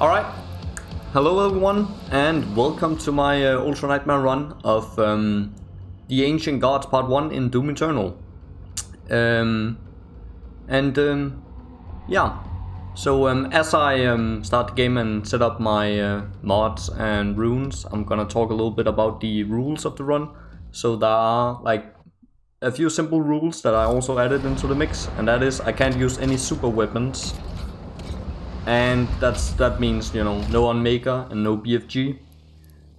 Alright, hello everyone, and welcome to my Ultra Nightmare run of the Ancient Gods Part 1 in Doom Eternal. Yeah, so as I start the game and set up my mods and runes, I'm gonna talk a little bit about the rules of the run. So there are like a few simple rules that I also added into the mix, and that is I can't use any super weapons. And that means, you know, no Unmaykr and no BFG.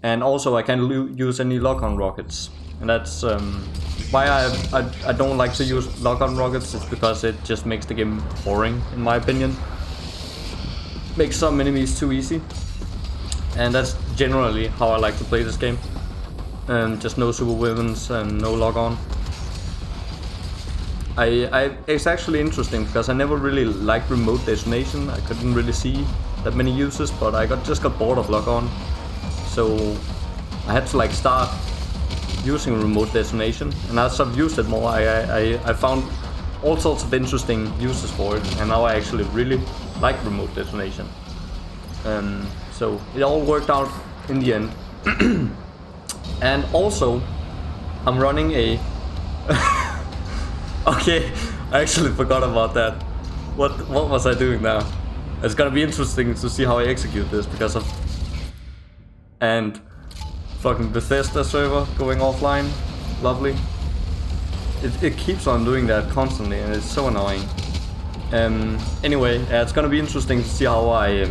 And also I can't use any lock-on rockets. And that's why I don't like to use lock-on rockets. It's because it just makes the game boring, in my opinion. Makes some enemies too easy. And that's generally how I like to play this game. Just no super weapons and no lock-on. It's actually interesting because I never really liked remote detonation. I couldn't really see that many uses, but I just got bored of lock-on, so I had to like start using remote detonation. And as I've used it more, I found all sorts of interesting uses for it, and now I actually really like remote detonation. So it all worked out in the end. And also, I'm running a Okay, I actually forgot about that. What was I doing now? It's gonna be interesting to see how I execute this because of... And fucking Bethesda server going offline. Lovely. It keeps on doing that constantly and it's so annoying. Anyway, it's gonna be interesting to see how I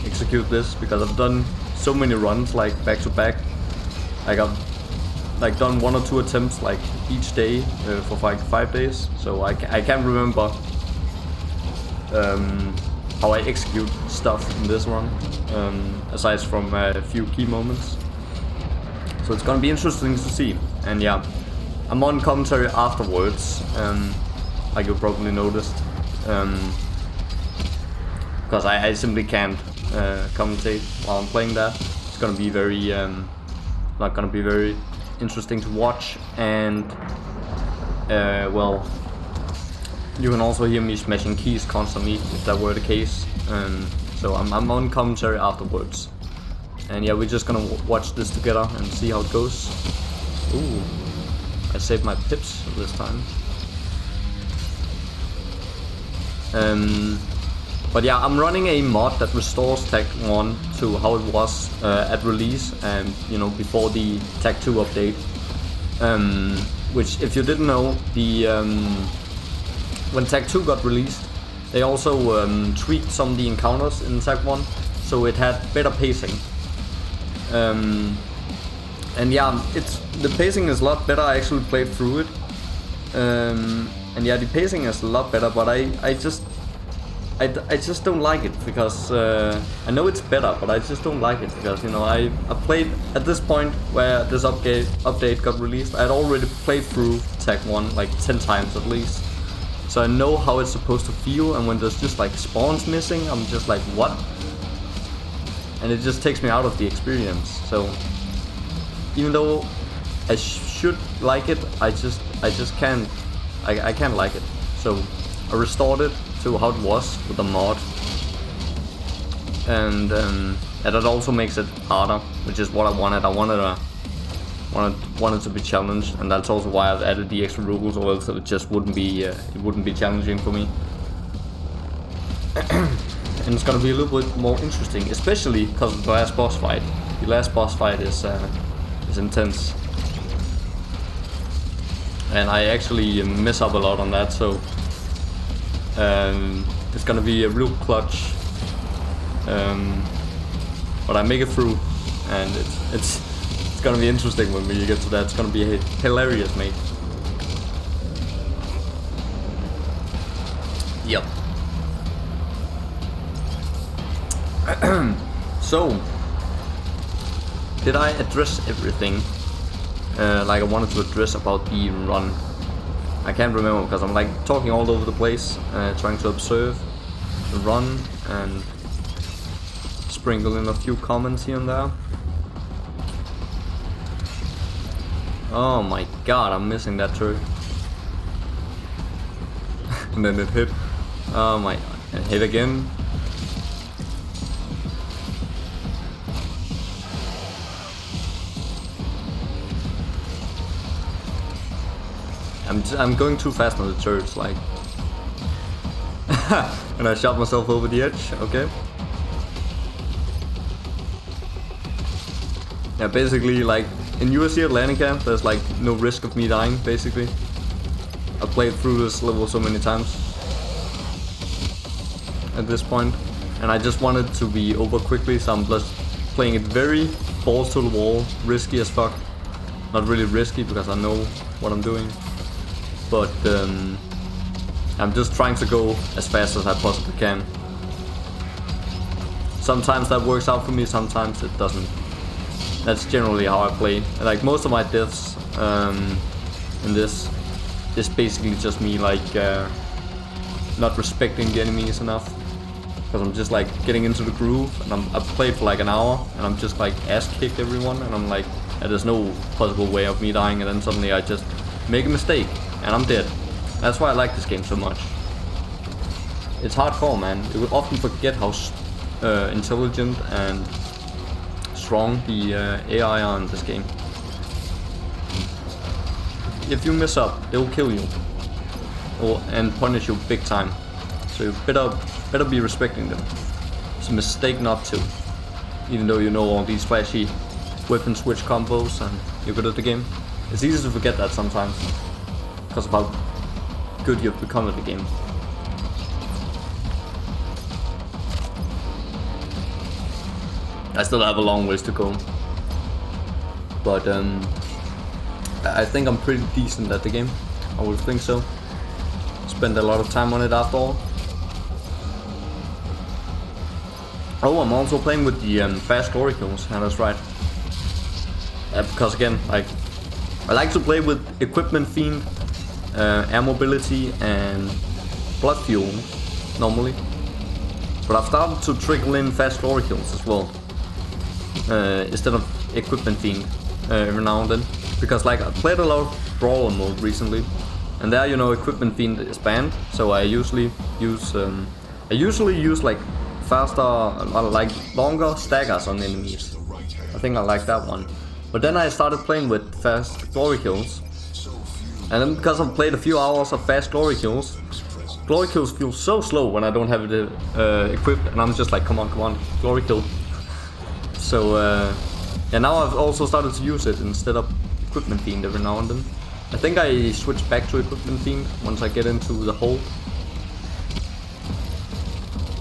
execute this because I've done so many runs like back to back. Like I've done 1 or 2 attempts like each day for like 5 days, so I can't remember how I execute stuff in this run, aside from a few key moments. So it's gonna be interesting to see. And yeah, I'm on commentary afterwards, like you probably noticed, because I simply can't commentate while I'm playing that. It's gonna be very not gonna be very interesting to watch, and well, you can also hear me smashing keys constantly if that were the case. So I'm on commentary afterwards, and yeah, we're just gonna watch this together and see how it goes. Ooh, I saved my pips this time. But yeah, I'm running a mod that restores TAG1 to how it was at release, and you know, before the TAG2 update. Which, if you didn't know, the when TAG2 got released, they also tweaked some of the encounters in TAG1, so it had better pacing. And yeah, the pacing is a lot better. I actually played through it, and yeah, the pacing is a lot better, but I just don't like it because I know it's better, but I just don't like it because, you know, I played at this point where this update got released. I had already played through TAG1 like 10 times at least, so I know how it's supposed to feel. And when there's just like spawns missing, I'm just like, what? And it just takes me out of the experience. So even though I should like it, I just can't. I can't like it. So I restored it to how it was with the mod, and that also makes it harder, which is what I wanted. I wanted to be challenged, and that's also why I've added the extra rules, or else it just wouldn't be challenging for me. And it's gonna be a little bit more interesting, especially because of the last boss fight. The last boss fight is intense, and I actually mess up a lot on that, so it's gonna be a real clutch, but I make it through, and it's gonna be interesting when we get to that. It's gonna be hilarious, mate. Yep. So, did I address everything like I wanted to address about the run? I can't remember because I'm like talking all over the place, trying to observe the run and sprinkle in a few comments here and there. Oh my god, I'm missing that turret. And then it hit. Oh my god, and hit again. I'm going too fast on the turrets, like. And I shot myself over the edge. Okay. Yeah, basically, like in UAC Atlantica, there's like no risk of me dying. Basically, I played through this level so many times at this point, and I just wanted to be over quickly, so I'm just playing it very balls to the wall, risky as fuck. Not really risky because I know what I'm doing, but I'm just trying to go as fast as I possibly can. Sometimes that works out for me, sometimes it doesn't. That's generally how I play. Like most of my deaths in this is basically just me like not respecting the enemies enough. Because I'm just like getting into the groove, and I've played for like an hour, and I'm just like ass kicked everyone, and I'm like, there's no possible way of me dying, and then suddenly I just make a mistake, and I'm dead. That's why I like this game so much. It's hardcore, man. You will often forget how intelligent and strong the AI are in this game. If you mess up, they will kill you, and punish you big time. So you better be respecting them. It's a mistake not to, even though you know all these flashy weapon switch combos and you're good at the game. It's easy to forget that sometimes because of how good you've become at the game. I still have a long ways to go, but I think I'm pretty decent at the game. I would think so. Spend a lot of time on it after all. Oh, I'm also playing with the fast glory kills, and that's right. Because again, like, I like to play with equipment fiend, air mobility, and blood fuel normally. But I've started to trickle in fast glory kills as well, instead of equipment fiend every now and then. Because like I played a lot of brawler mode recently, and there, you know, equipment fiend is banned. So I usually use like faster, like longer staggers on enemies. I think I like that one. But then I started playing with fast glory kills, and then because I've played a few hours of fast glory kills feel so slow when I don't have it equipped, and I'm just like, come on, glory kill. So yeah, now I've also started to use it instead of equipment fiend every now and then. I think I switch back to equipment fiend once I get into the Holt,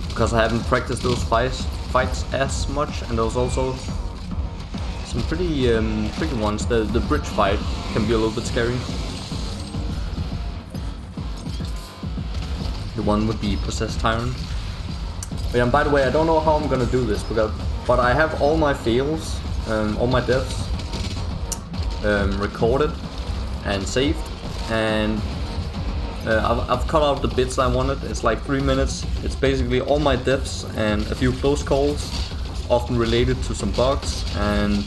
because I haven't practiced those fights as much, and there's also some pretty tricky ones. The bridge fight can be a little bit scary. The one with the possessed tyrant. But yeah, by the way, I don't know how I'm gonna do this, but I have all my fails, all my deaths recorded and saved, and I've cut out the bits I wanted. It's like 3 minutes. It's basically all my deaths and a few close calls, often related to some bugs and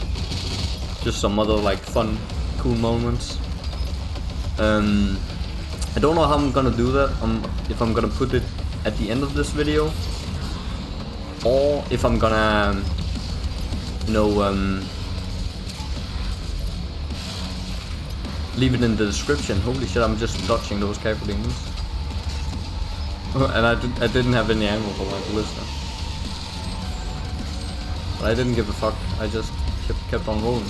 just some other like fun, cool moments. I don't know how I'm gonna do that. If I'm gonna put it at the end of this video, or if I'm gonna, you know, leave it in the description. Holy shit, I'm just dodging those carefully. And I didn't have any ammo for my ballista. But I didn't give a fuck. I just kept on rolling.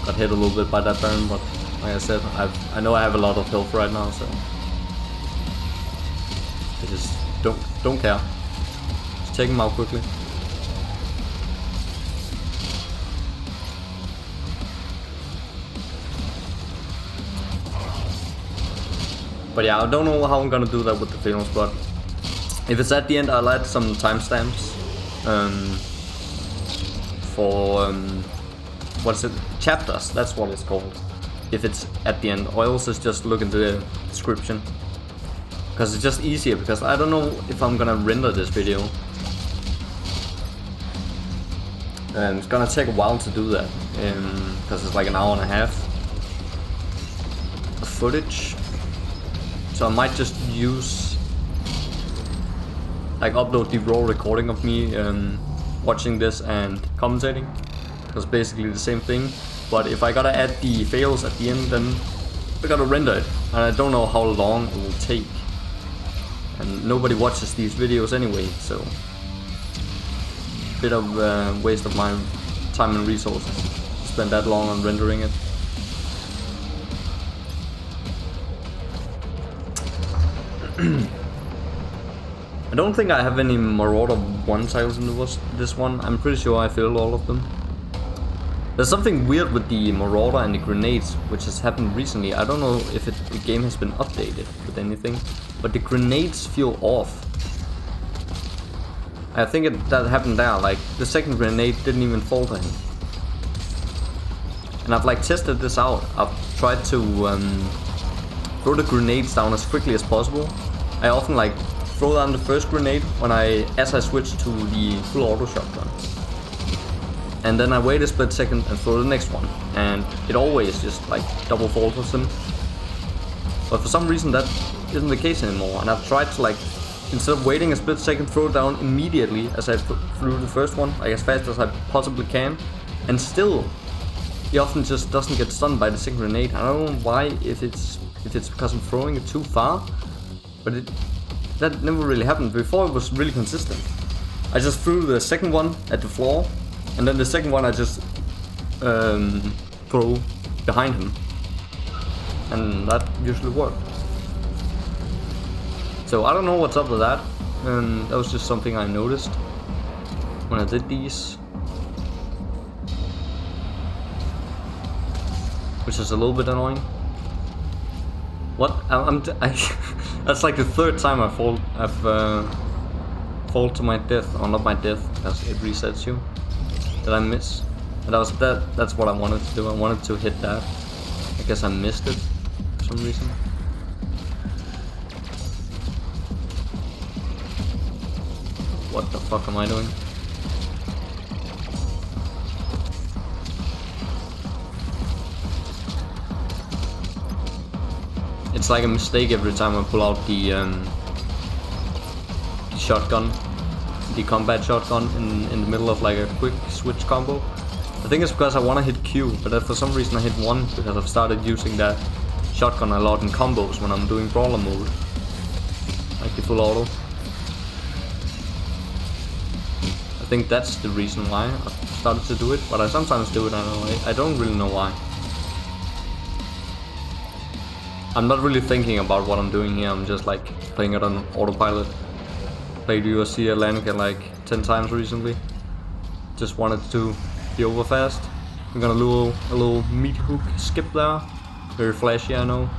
Got hit a little bit by that Baron, but like I said, I know I have a lot of health right now, so I just don't care. Just take him out quickly. But yeah, I don't know how I'm gonna do that with the fails, but if it's at the end, I'll add some timestamps for what is it? Chapters, that's what it's called. If it's at the end, or else just look in the description. Because it's just easier, because I don't know if I'm gonna render this video. And it's gonna take a while to do that, because it's like an hour and a half of footage. So I might just use, like, upload the raw recording of me watching this and commentating, because basically the same thing. but if I gotta add the fails at the end, then I gotta render it, and I don't know how long it will take. And nobody watches these videos anyway, so bit of waste of my time and resources to spend that long on rendering it. I don't think I have any Marauder 1 tiles in this one. I'm pretty sure I filled all of them. There's something weird with the Marauder and the grenades, which has happened recently. I don't know if the game has been updated with anything, but the grenades feel off. I think that happened there, like the second grenade didn't even fall to him. And I've like tested this out. I've tried to throw the grenades down as quickly as possible. I often like throw down the first grenade as I switch to the full auto shotgun. And then I wait a split second and throw the next one. And it always just like double falters them. But for some reason that isn't the case anymore. And I've tried to like, instead of waiting a split second, throw it down immediately as I threw the first one, like as fast as I possibly can. And still, he often just doesn't get stunned by the second grenade. I don't know why, if it's because I'm throwing it too far. But that never really happened. Before it was really consistent. I just threw the second one at the floor, and then the second one I just throw behind him, and that usually worked. So I don't know what's up with that, and that was just something I noticed when I did these, which is a little bit annoying. What? That's like the third time I've fall to my death, or not my death, because it resets you. Did I miss? And that's what I wanted to do. I wanted to hit that. I guess I missed it for some reason. What the fuck am I doing? It's like a mistake every time I pull out the shotgun, the combat shotgun in the middle of like a quick switch combo. I think it's because I want to hit Q, but for some reason I hit 1 because I've started using that shotgun a lot in combos when I'm doing brawler mode, like the full auto. I think that's the reason why I started to do it, but I sometimes do it, I don't really know why. I'm not really thinking about what I'm doing here, I'm just like playing it on autopilot. Played UAC Atlantica like 10 times recently. Just wanted to be over fast. I'm gonna do a little meat hook skip there. Very flashy, I know.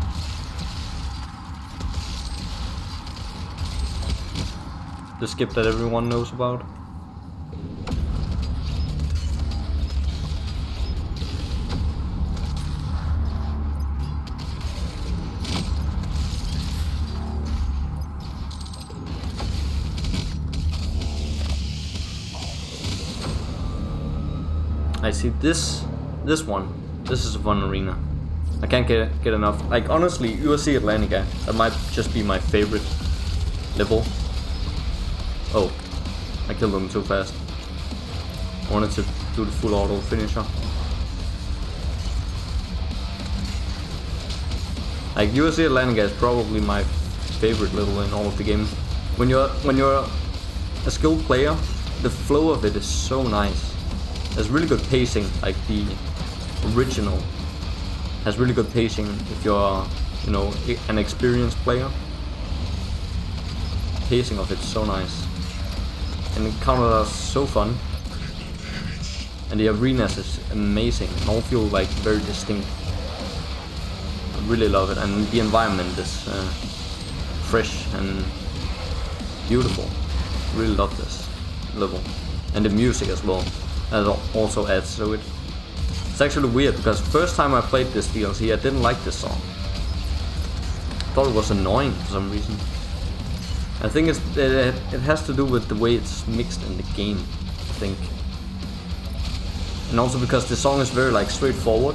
The skip that everyone knows about. I see this one. This is a fun arena. I can't get enough. Like honestly, UAC Atlantica, that might just be my favorite level. Oh, I killed him too fast. I wanted to do the full auto finisher. Like UAC Atlantica is probably my favorite level in all of the game. When you're a skilled player, the flow of it is so nice. There's really good pacing, like the original has really good pacing if you're, you know, an experienced player. The pacing of it's so nice. And the counters are so fun. And the arenas is amazing and all feel like very distinct. I really love it, and the environment is fresh and beautiful. I really love this level. And the music as well. That also adds to it. It's actually weird because first time I played this DLC I didn't like this song. I thought it was annoying for some reason. I think it has to do with the way it's mixed in the game, I think. And also because the song is very like straightforward.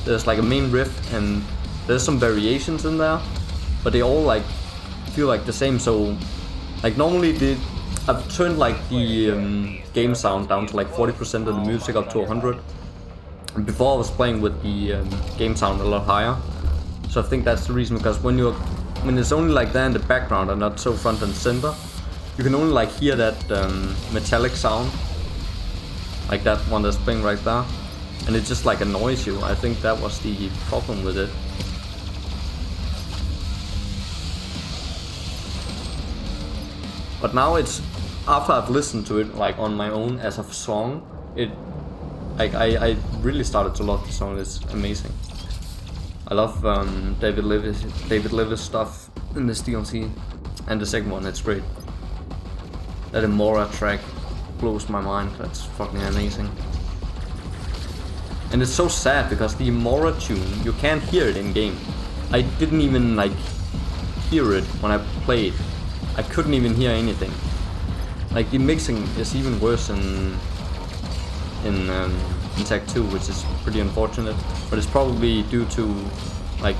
There's like a main riff and there's some variations in there, but they all like feel like the same. So like normally I've turned like the game sound down to like 40% of the music up to 100. And before I was playing with the game sound a lot higher, so I think that's the reason, because when it's only like that in the background and not so front and center, you can only like hear that metallic sound, like that one that's playing right there, and it just like annoys you. I think that was the problem with it. But now it's, after I've listened to it like on my own as a song, it like I really started to love the song. It's amazing. I love David Levis stuff in this DLC, and the second one, it's great. That Imora track blows my mind. That's fucking amazing. And it's so sad because the Imora tune, you can't hear it in game. I didn't even like hear it when I played. I couldn't even hear anything. Like the mixing is even worse in TAG1, which is pretty unfortunate. But it's probably due to like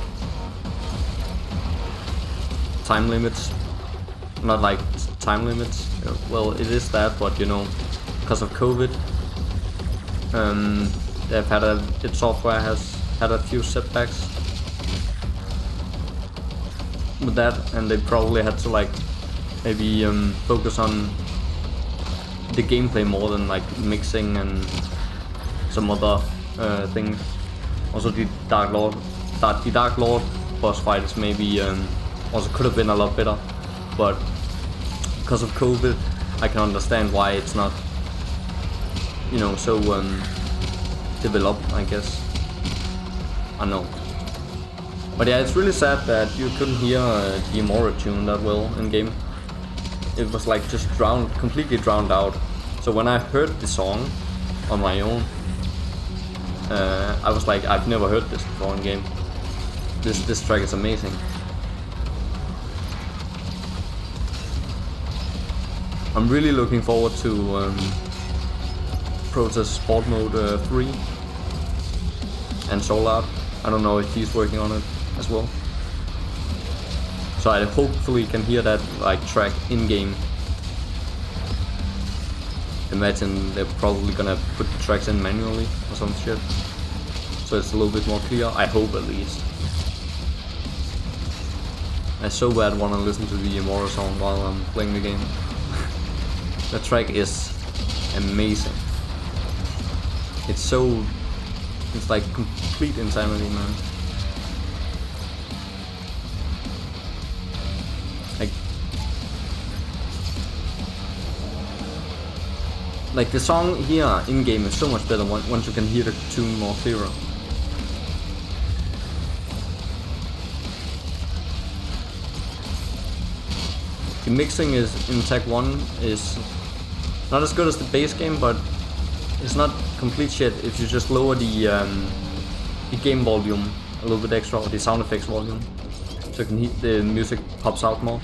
time limits. Not like time limits. Well, it is that, but you know, because of COVID, they've had its software has had a few setbacks with that, and they probably had to like maybe focus on the gameplay more than like mixing and some other things. Also, the Dark Lord boss fight is maybe also could have been a lot better, but because of COVID, I can understand why it's not, you know, so developed, I guess. I know. But yeah, it's really sad that you couldn't hear the Imora tune that well in game. It was like just completely drowned out. So when I heard the song on my own, I was like, I've never heard this before in game. This track is amazing. I'm really looking forward to Protest Sport Mode 3 and Solar. I don't know if he's working on it as well. So I hopefully can hear that like track in game. Imagine they're probably gonna put the tracks in manually or some shit, so it's a little bit more clear. I hope at least. I so bad wanna listen to the Imora song while I'm playing the game. The track is amazing. It's like complete insanity, man. Like the song here in game is so much better once you can hear the tune more clearer. The mixing is in TAG1 is not as good as the base game, but it's not complete shit if you just lower the game volume a little bit extra, or the sound effects volume, so you can hear the music pops out more.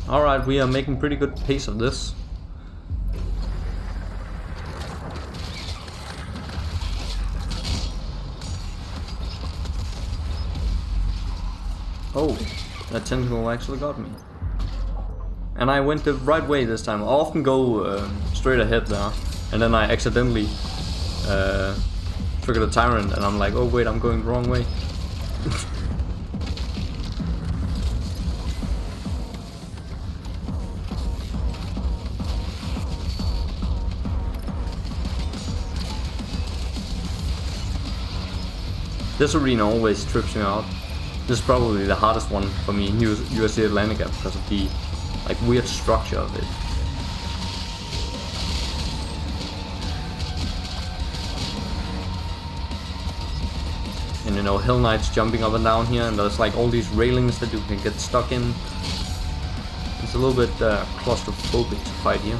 Alright, we are making pretty good pace of this. Oh, that tentacle actually got me. And I went the right way this time. I often go straight ahead there, and then I accidentally trigger the tyrant, and I'm like, oh wait, I'm going the wrong way. This arena always trips me out. This is probably the hardest one for me in UAC Atlantica because of the like weird structure of it. And you know, Hell Knights jumping up and down here, and there's like all these railings that you can get stuck in. It's a little bit claustrophobic to fight here.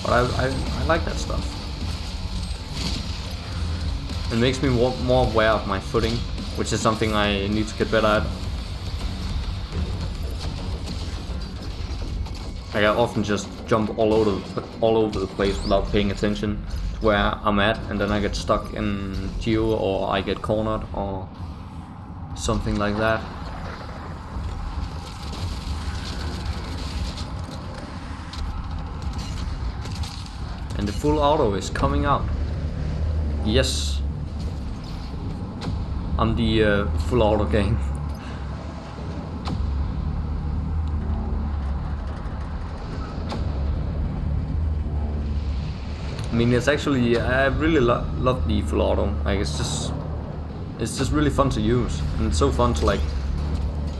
But I like that stuff. It makes me more aware of my footing, which is something I need to get better at. Like I often just jump all over the place without paying attention to where I'm at, and then I get stuck in geo, or I get cornered, or something like that. And the full auto is coming out. Yes. I'm the full auto gang. I mean, it's actually, I really love the full auto. Like, it's just really fun to use, and it's so fun to like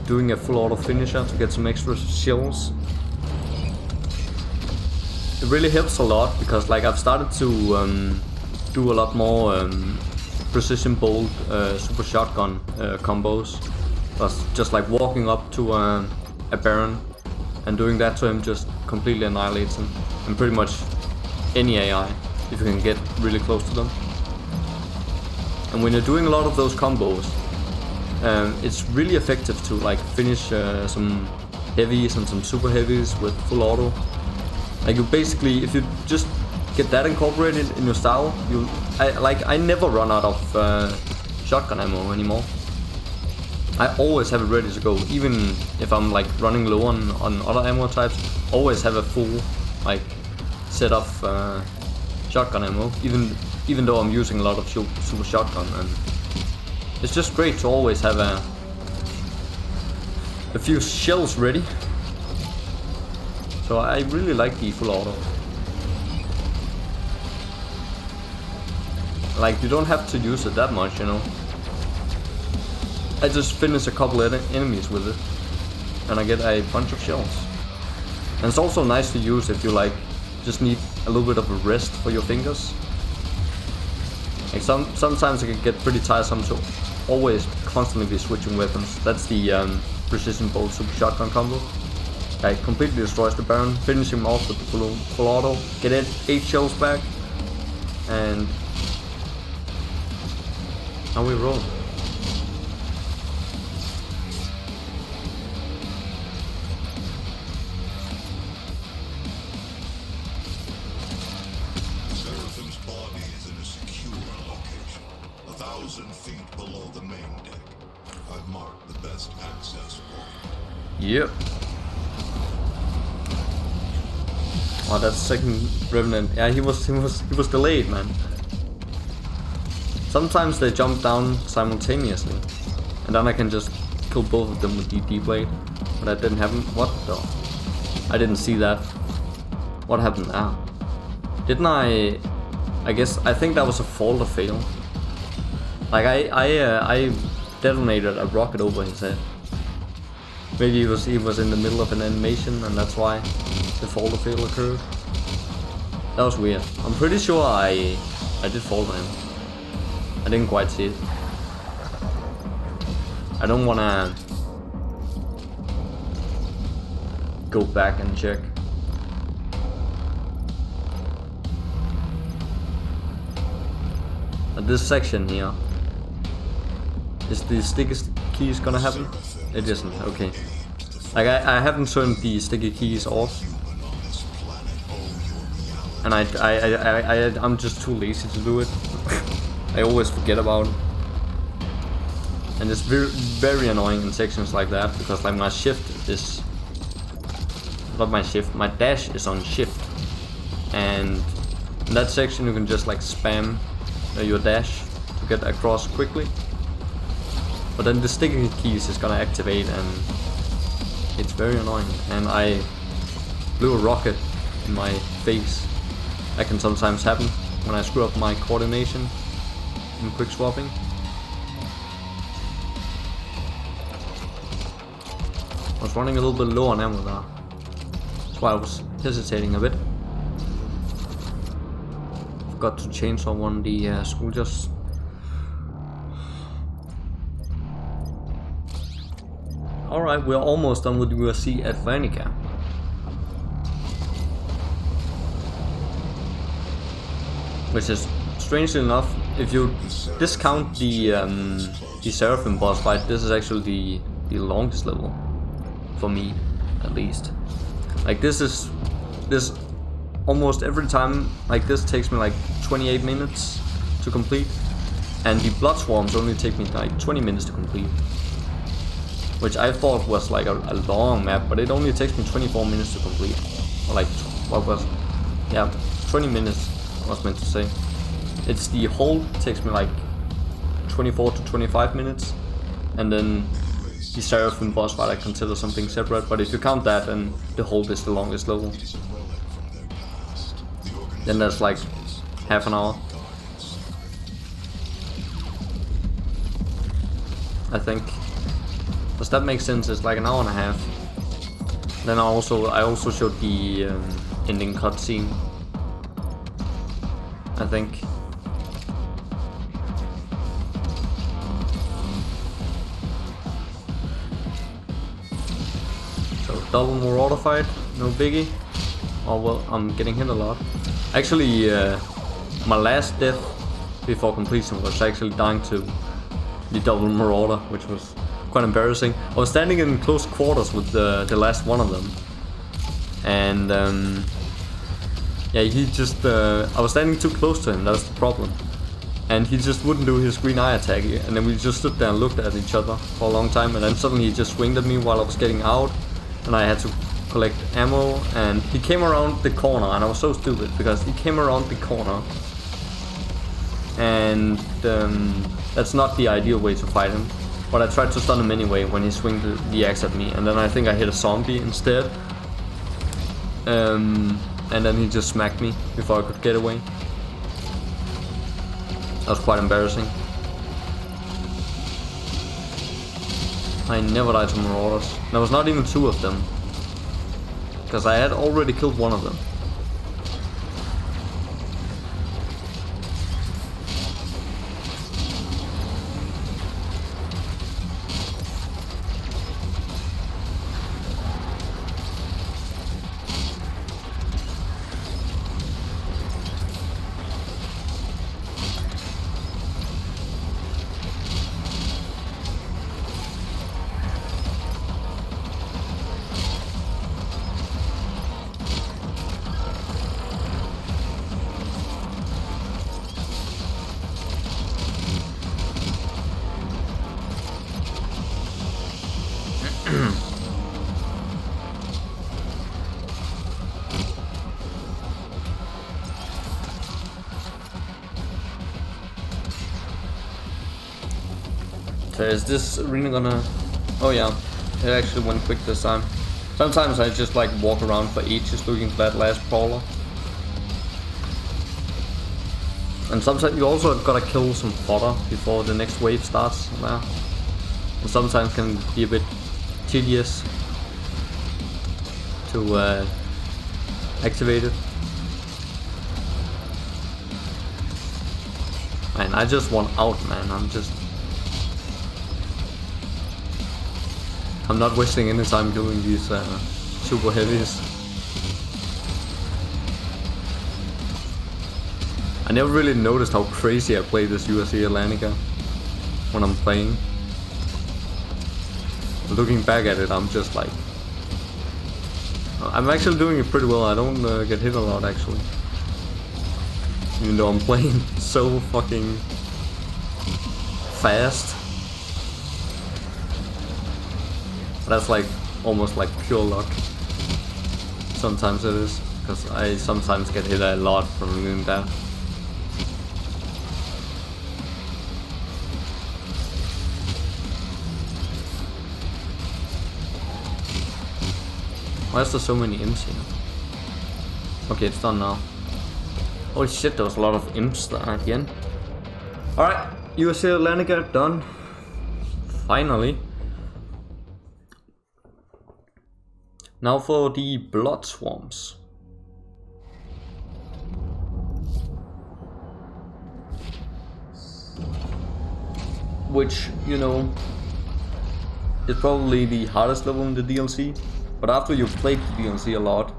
doing a full auto finisher to get some extra shells. It really helps a lot because like I've started to do a lot more precision bolt super shotgun combos. Just like walking up to a Baron and doing that to him just completely annihilates him, and pretty much any AI if you can get really close to them. And when you're doing a lot of those combos, it's really effective to like finish some heavies and some super heavies with full auto. Like you basically, if you just get that incorporated in your style, I never run out of shotgun ammo anymore. I always have it ready to go, even if I'm like running low on other ammo types. Always have a full like set of shotgun ammo, even though I'm using a lot of super shotgun, and it's just great to always have a few shells ready. So I really like the full auto. Like you don't have to use it that much, you know. I just finish a couple of enemies with it, and I get a bunch of shells. And it's also nice to use if you like just need a little bit of a rest for your fingers. Like sometimes it can get pretty tiresome to always constantly be switching weapons. That's the precision bolt super shotgun combo. Like completely destroys the Baron, finish him off with the full auto, get 8 shells back, and now we roll. Yep. Oh, that's second Revenant. Yeah, he was delayed, man. Sometimes they jump down simultaneously, and then I can just kill both of them with the D-blade. But that didn't happen. What the? I didn't see that. What happened now? Didn't I? I think that was a fault or fail. Like I detonated a rocket over his head. Maybe he was in the middle of an animation, and that's why the fall or fail occurred. That was weird. I'm pretty sure I did fall for him. I didn't quite see it. I don't wanna go back and check. But this section here, is the sticky keys gonna happen? It isn't, okay. Like I haven't turned the sticky keys off, and I'm just too lazy to do it. I always forget about it, and it's very annoying in sections like that, because like my shift is not my dash is on shift, and in that section you can just like spam your dash to get across quickly. But then the sticky keys is gonna activate, and it's very annoying. And I blew a rocket in my face. That can sometimes happen when I screw up my coordination in quick swapping. I was running a little bit low on ammo there. That's why I was hesitating a bit. Forgot to chainsaw one of the soldiers. Alright, we're almost done with UAC Atlantica. Which is, strangely enough, if you discount the Seraphim boss fight, this is actually the longest level. For me, at least. Like this almost every time like this takes me like 28 minutes to complete. And the Bloodswamps only take me like 20 minutes to complete. Which I thought was like a long map, but it only takes me 24 minutes to complete. Or like, what was it? Yeah, 20 minutes, I was meant to say. It's the Holt, takes me like 24 to 25 minutes. And then the Seraphim boss fight I consider something separate, but if you count that, then the Holt is the longest level. Then that's like half an hour, I think. Does that make sense? It's like an hour and a half. Then I also showed the ending cutscene, I think. So double Marauder fight, no biggie. Oh well, I'm getting hit a lot. Actually, my last death before completion was actually dying to the double Marauder, which was quite embarrassing. I was standing in close quarters with the last one of them, and yeah, he just I was standing too close to him. That's the problem, and he just wouldn't do his green eye attack, and then we just stood there and looked at each other for a long time, and then suddenly he just swinged at me while I was getting out, and I had to collect ammo, and he came around the corner, and I was so stupid because he came around the corner, and that's not the ideal way to fight him. But I tried to stun him anyway when he swinged the axe at me, and then I think I hit a zombie instead. And then he just smacked me before I could get away. That was quite embarrassing. I never died to Marauders. There was not even two of them, because I had already killed one of them. So is this arena gonna... Oh yeah, it actually went quick this time. Sometimes I just like walk around for ages looking for that last brawler. And sometimes you also gotta kill some fodder before the next wave starts. Yeah. And sometimes can be a bit tedious to activate it. Man, I just want out, man. I'm not wasting any time doing these super heavies. I never really noticed how crazy I play this UAC Atlantica when I'm playing. Looking back at it, I'm just like... I'm actually doing it pretty well. I don't get hit a lot, actually. Even though I'm playing so fucking fast. That's like almost like pure luck. Sometimes it is, because I sometimes get hit a lot from doing that. Why is there so many imps here? Okay, it's done now. Holy shit, there was a lot of imps there at the end. Alright, UAC Atlantica done. Finally. Now for the Bloodswamps. Which, you know, is probably the hardest level in the DLC. But after you've played the DLC a lot,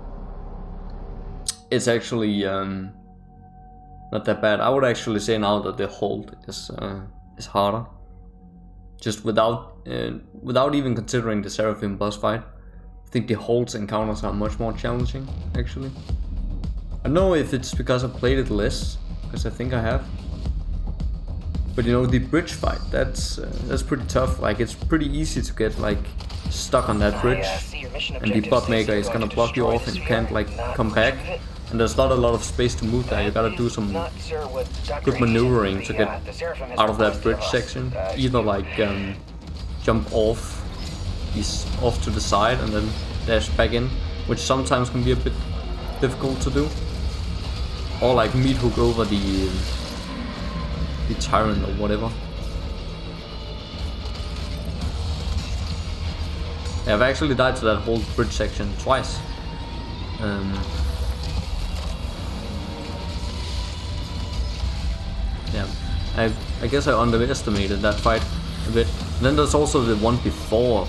it's actually not that bad. I would actually say now that the Holt is harder. Just without even considering the Seraphim boss fight. I think the Holt's encounters are much more challenging, actually. I don't know if it's because I played it less, because I think I have. But you know, the bridge fight, that's pretty tough. Like, it's pretty easy to get like stuck on that bridge, and the Unmaykr is gonna block you off and you can't like come back. and there's not a lot of space to move there. You gotta do some good maneuvering to get out of that bridge section. Either like jump off to the side and then dash back in, which sometimes can be a bit difficult to do, or like meat hook over the tyrant or whatever. Yeah, I've actually died to that whole bridge section twice. Yeah, I guess I underestimated that fight a bit. And then there's also the one before,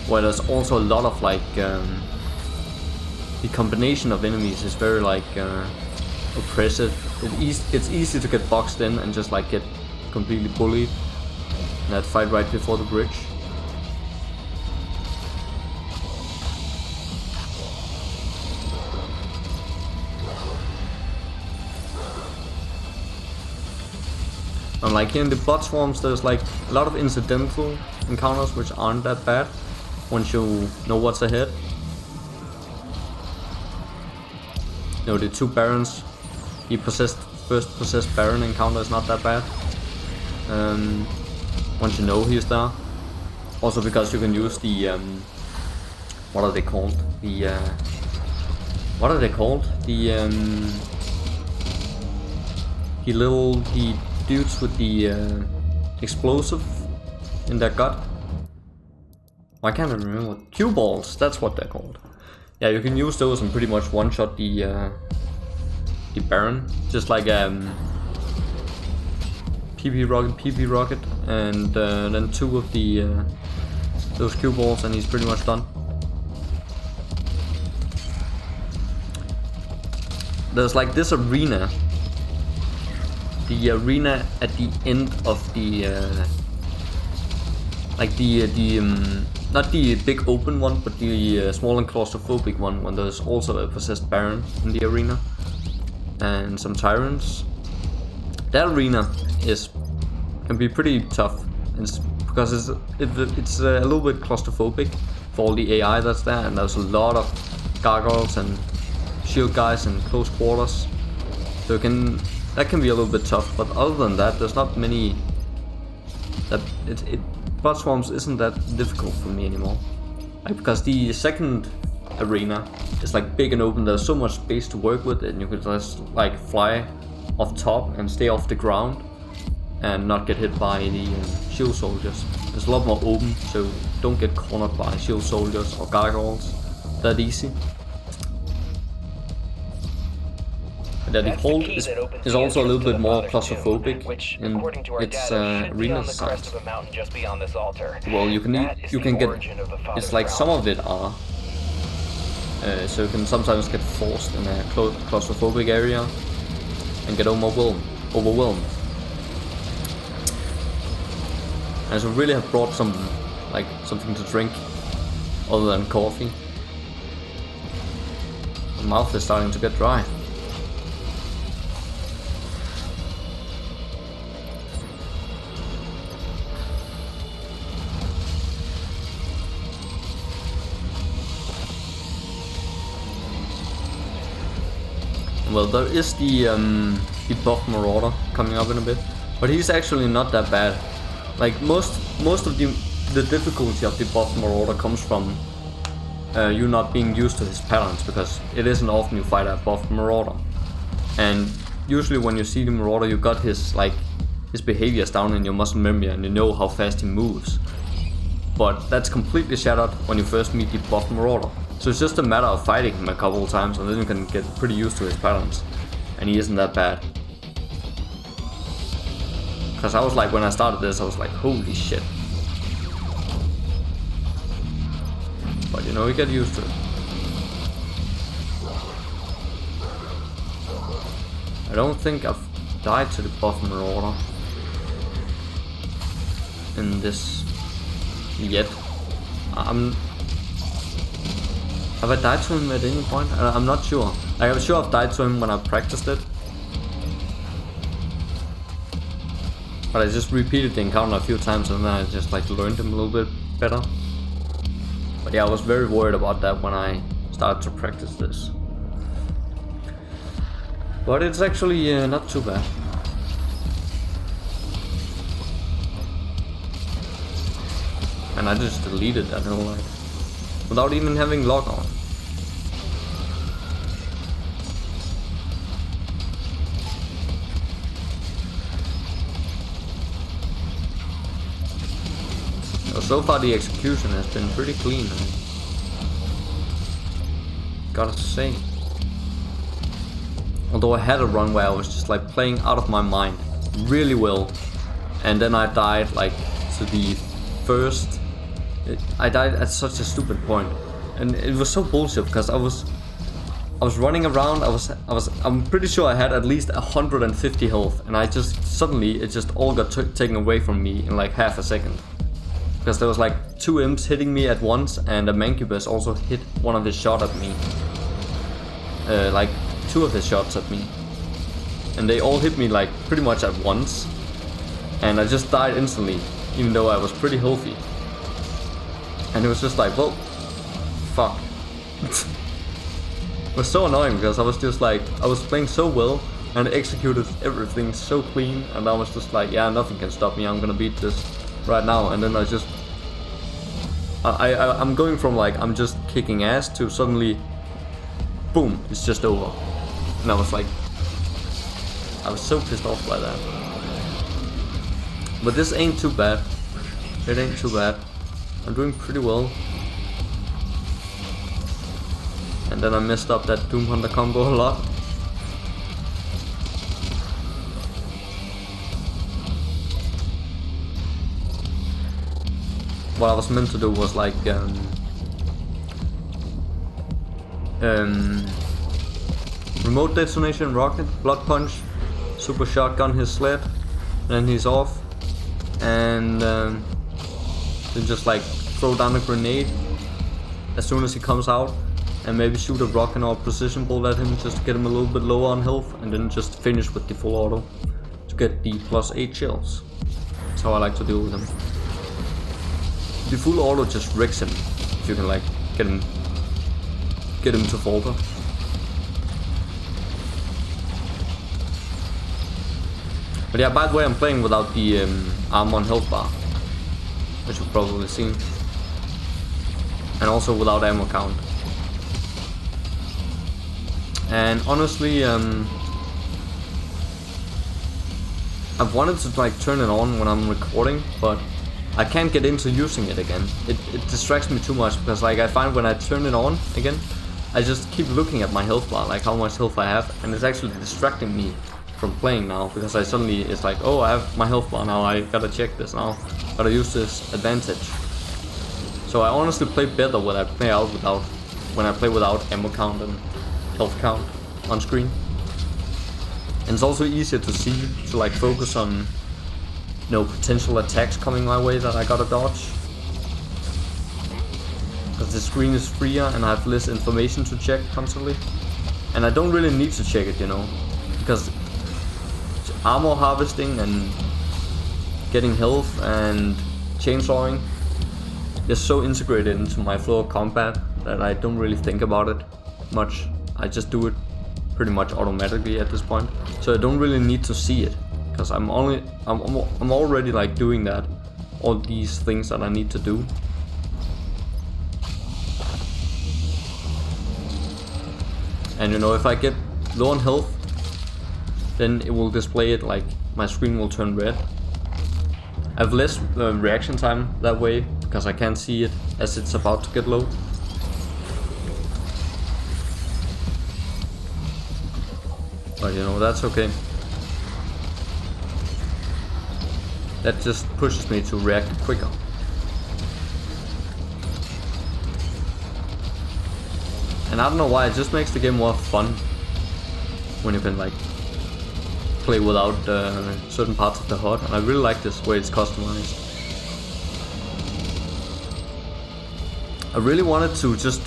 where there's also a lot of like the combination of enemies is very like oppressive. It's easy to get boxed in and just like get completely bullied. In that fight right before the bridge. And like here in the Bloodswamps, there's like a lot of incidental encounters which aren't that bad once you know what's ahead. You know, the two barons, the first possessed baron encounter is not that bad. Once you know he's there. Also because you can use the what are they called? The dudes with the explosive in their gut. I can't remember what. Cue balls, that's what they're called. Yeah, you can use those and pretty much one-shot the Baron, just like PP rocket, and then two of the those cue balls, and he's pretty much done. There's like this arena. The arena at the end of the not the big open one, but the small and claustrophobic one, when there's also a possessed baron in the arena and some tyrants. That arena can be pretty tough, because it's a little bit claustrophobic for all the AI that's there, and there's a lot of gargoyles and shield guys in close quarters, so that can be a little bit tough. But other than that, there's not many. Bloodswamps isn't that difficult for me anymore, like, because the second arena is like big and open. There's so much space to work with, and you can just like fly off top and stay off the ground and not get hit by the shield soldiers. There's a lot more open, so don't get cornered by shield soldiers or gargoyles that easy. That the Holt is also a little bit more claustrophobic in its arena design. Well, you can get, it's like some of it are, so you can sometimes get forced in a claustrophobic area and get overwhelmed. And so really have brought something to drink other than coffee. My mouth is starting to get dry. Well, there is the buff Marauder coming up in a bit, but he's actually not that bad. Like most of the difficulty of the buff Marauder comes from you not being used to his patterns, because it isn't often you fight a buff Marauder, and usually when you see the Marauder, you got his behaviors down in your muscle memory, and you know how fast he moves. But that's completely shattered when you first meet the buff Marauder. So it's just a matter of fighting him a couple of times, and then you can get pretty used to his patterns, and he isn't that bad. Because I was like, when I started this, I was like, holy shit. But you know, you get used to it. I don't think I've died to the buff Marauder in this yet. Have I died to him at any point? I'm not sure. Like, I'm sure I've died to him when I practiced it. But I just repeated the encounter a few times, and then I just like learned him a little bit better. But yeah, I was very worried about that when I started to practice this. But it's actually not too bad. And I just deleted that whole light without even having log on. So far the execution has been pretty clean, I gotta say. Although I had a run where I was just like playing out of my mind really well, and then I died like to the first. I died at such a stupid point, and it was so bullshit because I was running around. I'm pretty sure I had at least 150 health, and I just suddenly it just all got taken away from me in like half a second. Because there was like 2 imps hitting me at once, and a mancubus also hit one of his shots at me. Like 2 of his shots at me. And they all hit me like pretty much at once. And I just died instantly, even though I was pretty healthy. And it was just like, whoa, fuck. It was so annoying because I was just like, I was playing so well and I executed everything so clean, and I was just like, yeah, nothing can stop me, I'm gonna beat this right now. And then I just I'm going from like I'm just kicking ass to suddenly boom, it's just over. And I was like, I was so pissed off by that. But this ain't too bad. It ain't too bad. I'm doing pretty well. And then I messed up that Doom Hunter combo a lot. What I was meant to do was like remote detonation rocket, blood punch, super shotgun his sled, then he's off, and then just like throw down a grenade as soon as he comes out, and maybe shoot a rocket or precision bolt at him just to get him a little bit lower on health, and then just finish with the full auto to get the +8 shells. That's how I like to deal with him. The full auto just wrecks him if you can like get him to falter. But yeah, by the way, I'm playing without the armor and health bar, which you've probably seen, and also without ammo count. And honestly, I've wanted to like turn it on when I'm recording, but I can't get into using it again. It distracts me too much because like I find when I turn it on again, I just keep looking at my health bar, like how much health I have, and it's actually distracting me from playing now because I suddenly it's like, oh, I have my health bar now, I gotta check this now, gotta use this advantage. So I honestly play better when I play without ammo count and health count on screen. And it's also easier to see, to like focus on potential attacks coming my way that I gotta dodge. Because the screen is freer and I have less information to check constantly. And I don't really need to check it, because armor harvesting and getting health and chainsawing is so integrated into my flow of combat that I don't really think about it much. I just do it pretty much automatically at this point. So I don't really need to see it. Because I'm already like doing that, all these things that I need to do. And if I get low on health, then it will display it like my screen will turn red. I have less reaction time that way because I can't see it as it's about to get low. But that's okay. That just pushes me to react quicker. And I don't know why, it just makes the game more fun when you can like play without certain parts of the HUD, and I really like this way it's customized. I really wanted to just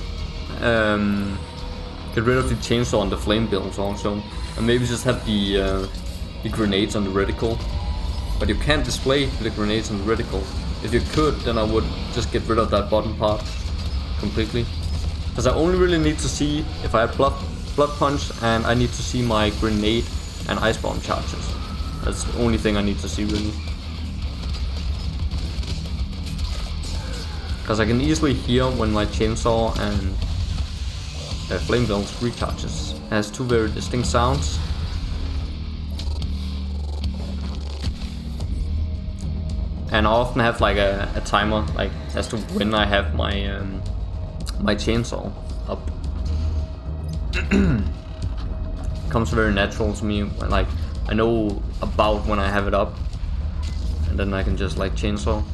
get rid of the chainsaw and the flame builds also, and maybe just have the grenades on the reticle. But you can't display the grenades on the reticle. If you could, then I would just get rid of that bottom part completely. Because I only really need to see if I have Blood Punch, and I need to see my grenade and ice bomb charges. That's the only thing I need to see really. Because I can easily hear when my chainsaw and flame guns recharges. It has two very distinct sounds. And I often have like a timer, like as to when I have my my chainsaw up. Comes very natural to me. Like I know about when I have it up, and then I can just like chainsaw.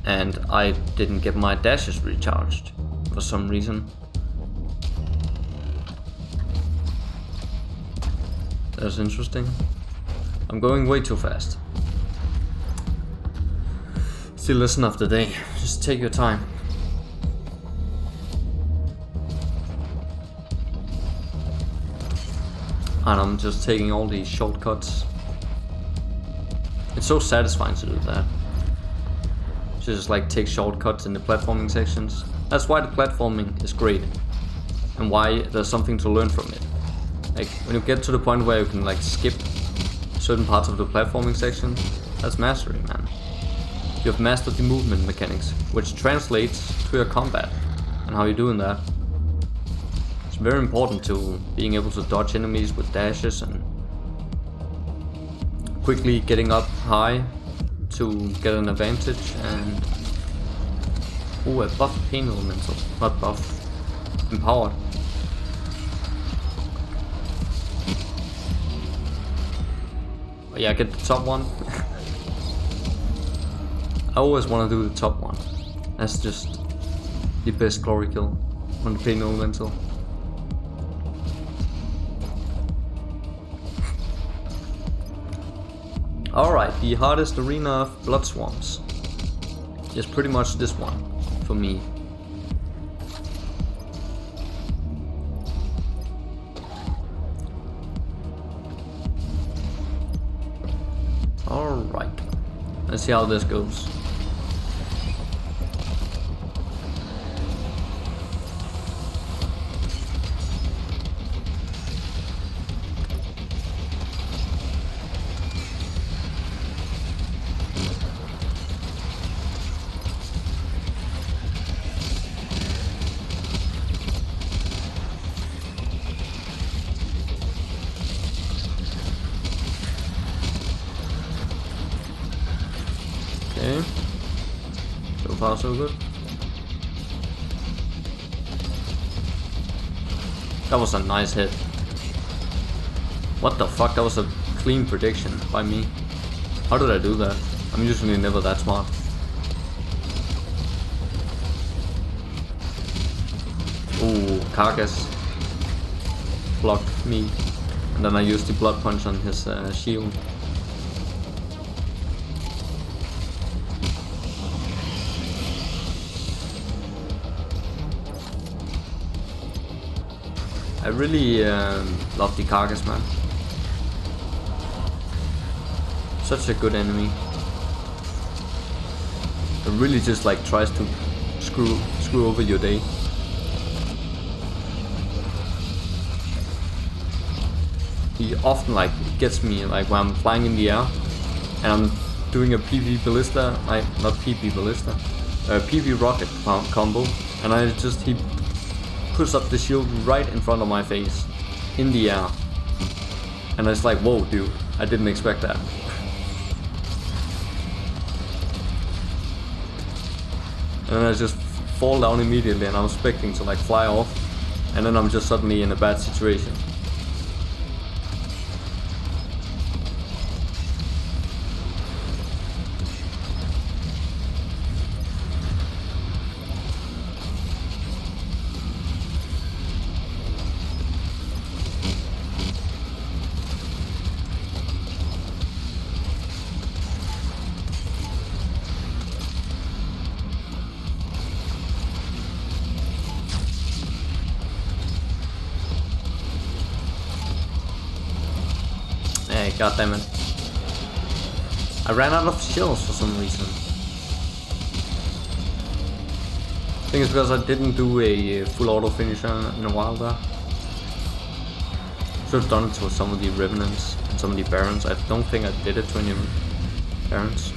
And I didn't get my dashes recharged for some reason. That's interesting. I'm going way too fast. Still listen of the day. Just take your time. And I'm just taking all these shortcuts. It's so satisfying to do that. Just like take shortcuts in the platforming sections. That's why the platforming is great. And why there's something to learn from it. Like when you get to the point where you can like skip certain parts of the platforming section, that's mastery, man. You have mastered the movement mechanics, which translates to your combat and how you're doing that. It's very important to being able to dodge enemies with dashes and quickly getting up high to get an advantage. And oh, a buff pain elemental, not buff, empowered. Oh, yeah, get the top one. I always want to do the top one. That's just the best glory kill on the pain elemental. Alright, the hardest arena of Bloodswamps is pretty much this one for me. Alright, let's see how this goes. Okay, so far so good. That was a nice hit. What the fuck, that was a clean prediction by me. How did I do that? I'm usually never that smart. Ooh, Carcass blocked me. And then I used the blood punch on his shield. I really love the Carcass, man. Such a good enemy. It really just like tries to screw over your day. He often like gets me like when I'm flying in the air and I'm doing a PV ballista, not PP ballista, PV rocket combo, and he puts up the shield right in front of my face, in the air. And it's like, whoa dude, I didn't expect that. And then I just fall down immediately and I'm expecting to like fly off. And then I'm just suddenly in a bad situation. Hey, goddammit. I ran out of shells for some reason. I think it's because I didn't do a full auto finisher in a while there. Should have done it to some of the Revenants and some of the Barons. I don't think I did it to any Barons.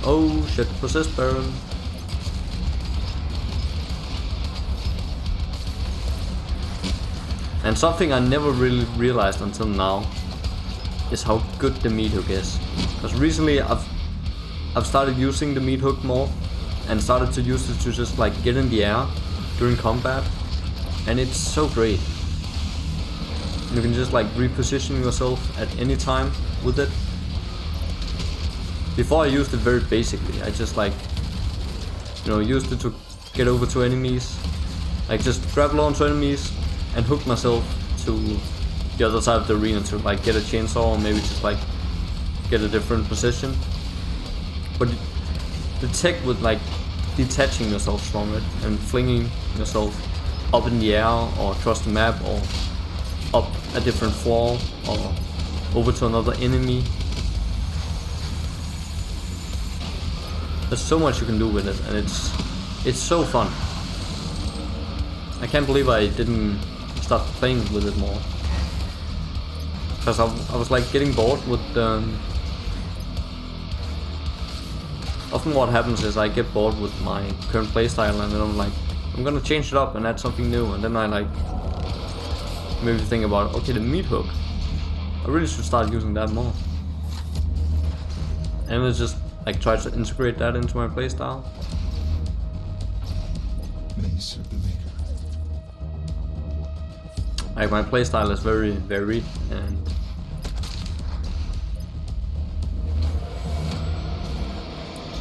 Oh shit, possessed Baron. And something I never really realized until now is how good the meat hook is. Because recently I've started using the meat hook more and started to use it to just like get in the air during combat, and it's so great. You can just like reposition yourself at any time with it. Before I used it very basically, I just like, you know, used it to get over to enemies, like just grapple onto enemies and hook myself to the other side of the arena to like get a chainsaw or maybe just like get a different position. But the tech with like detaching yourself from it and flinging yourself up in the air or across the map or up a different floor or over to another enemy. There's so much you can do with it, and it's so fun. I can't believe I didn't start playing with it more. Because I was like getting bored with often what happens is I get bored with my current playstyle and then I'm like, I'm gonna change it up and add something new, and then I like maybe think about, okay, the meat hook, I really should start using that more. And it's just like try to integrate that into my playstyle. Like my playstyle is very varied and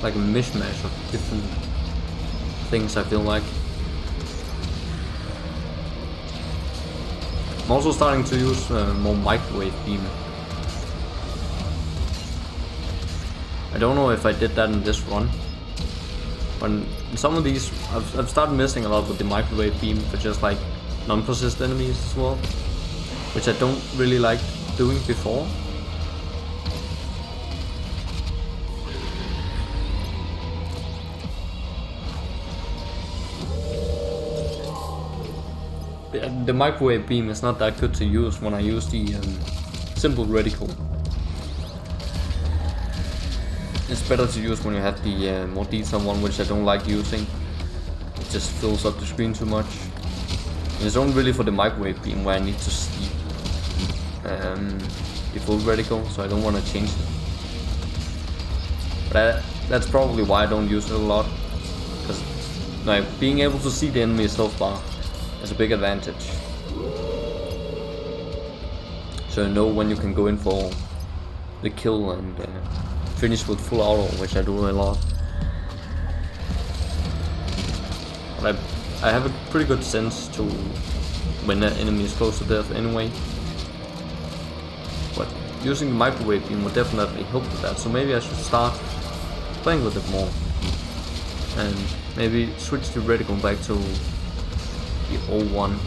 like a mishmash of different things, I feel like. I'm also starting to use more microwave beam. I don't know if I did that in this run, but in some of these I've started messing a lot with the microwave beam for just like non-possessed enemies as well, which I don't really like doing before. The microwave beam is not that good to use when I use the simple reticle. It's better to use when you have the more detailed one, which I don't like using. It just fills up the screen too much. And it's only really for the microwave beam where I need to see the full reticle, so I don't want to change it. But that's probably why I don't use it a lot, because like being able to see the enemy's health bar is a big advantage. So you know when you can go in for the kill and finish with full auto, which I do a lot. But I have a pretty good sense to when the enemy is close to death anyway. But using the microwave beam will definitely help with that, so maybe I should start playing with it more. And maybe switch the reticle back to the old one.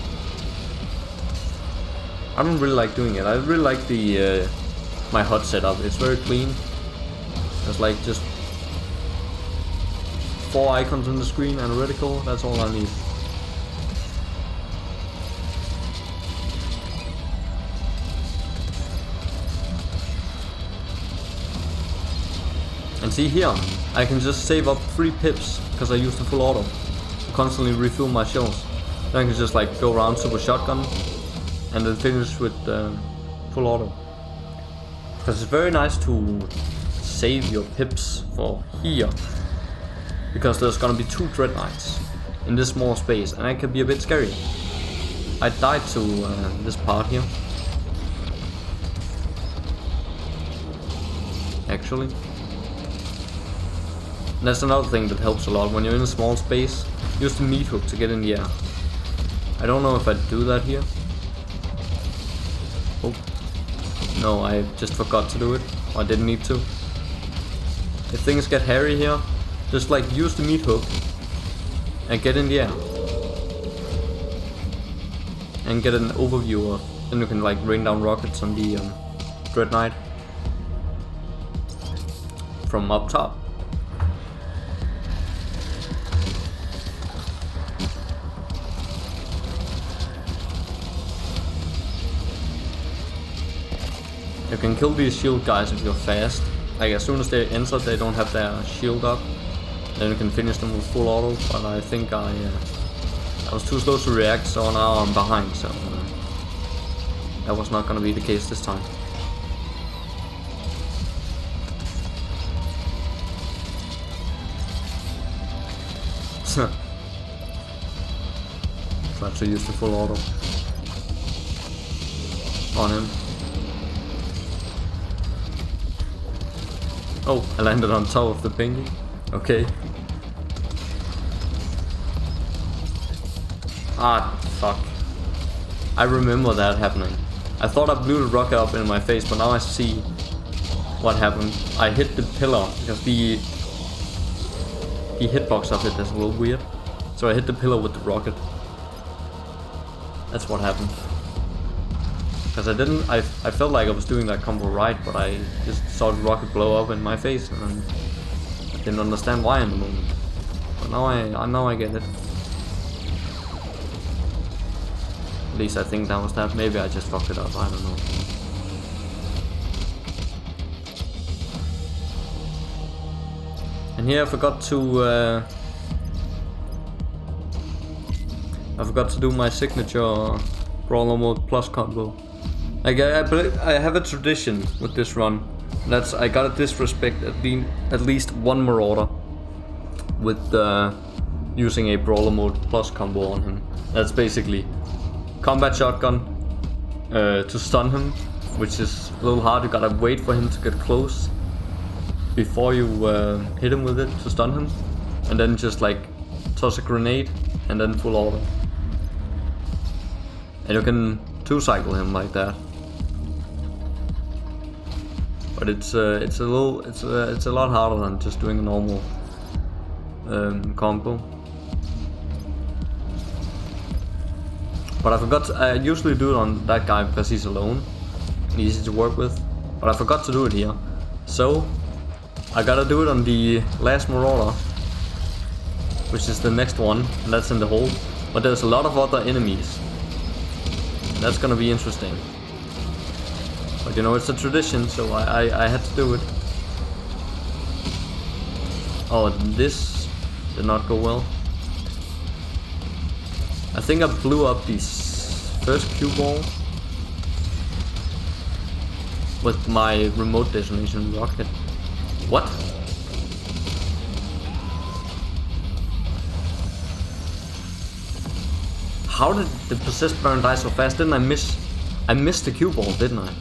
I don't really like doing it. I really like the my HUD setup. It's very clean. There's like just 4 icons on the screen and a reticle. That's all I need. And see here, I can just save up 3 pips because I use the full auto to constantly refill my shells. Then I can just like go around super shotgun and then finish with full auto. Because it's very nice to save your pips for here, because there's gonna be 2 Dread Knights in this small space and it can be a bit scary. I died to this part here, actually. And that's another thing that helps a lot when you're in a small space. Use the meat hook to get in the air. I don't know if I do that here. Oh. No, I just forgot to do it. Or I didn't need to. If things get hairy here, just like use the meat hook and get in the air. And get an overview of, then you can like rain down rockets on the Dread Knight. from up top. You can kill these shield guys if you're fast. Like as soon as they enter, they don't have their shield up. Then you can finish them with full auto. But I think I was too slow to react, so now I'm behind. So that was not gonna be the case this time. Try to use the full auto on him. Oh, I landed on top of the pinky. Okay. Ah, fuck. I remember that happening. I thought I blew the rocket up in my face, but now I see what happened. I hit the pillar because the hitbox of it is a little weird. So I hit the pillar with the rocket. That's what happened. Because I felt like I was doing that combo right, but I just saw the rocket blow up in my face and I didn't understand why in the moment. But now I get it. At least I think that was that. Maybe I just fucked it up, I don't know. And here I forgot to do my signature Brawler Mode Plus combo. Like I have a tradition with this run. That's I gotta disrespect at least one Marauder with using a Brawler Mode Plus combo on him. That's basically combat shotgun to stun him, which is a little hard. You gotta wait for him to get close before you hit him with it to stun him, and then just like toss a grenade and then full auto. And you can 2-cycle him like that. But it's a lot harder than just doing a normal combo. But I forgot. I usually do it on that guy because he's alone, and easy to work with. But I forgot to do it here, so I gotta do it on the last Marauder, which is the next one, and that's in the Holt. But there's a lot of other enemies. That's gonna be interesting. But you know, it's a tradition, so I had to do it. Oh, this did not go well. I think I blew up the first cue ball with my remote detonation rocket. What? How did the possessed Baron die so fast? Didn't I miss? I missed the cue ball, didn't I?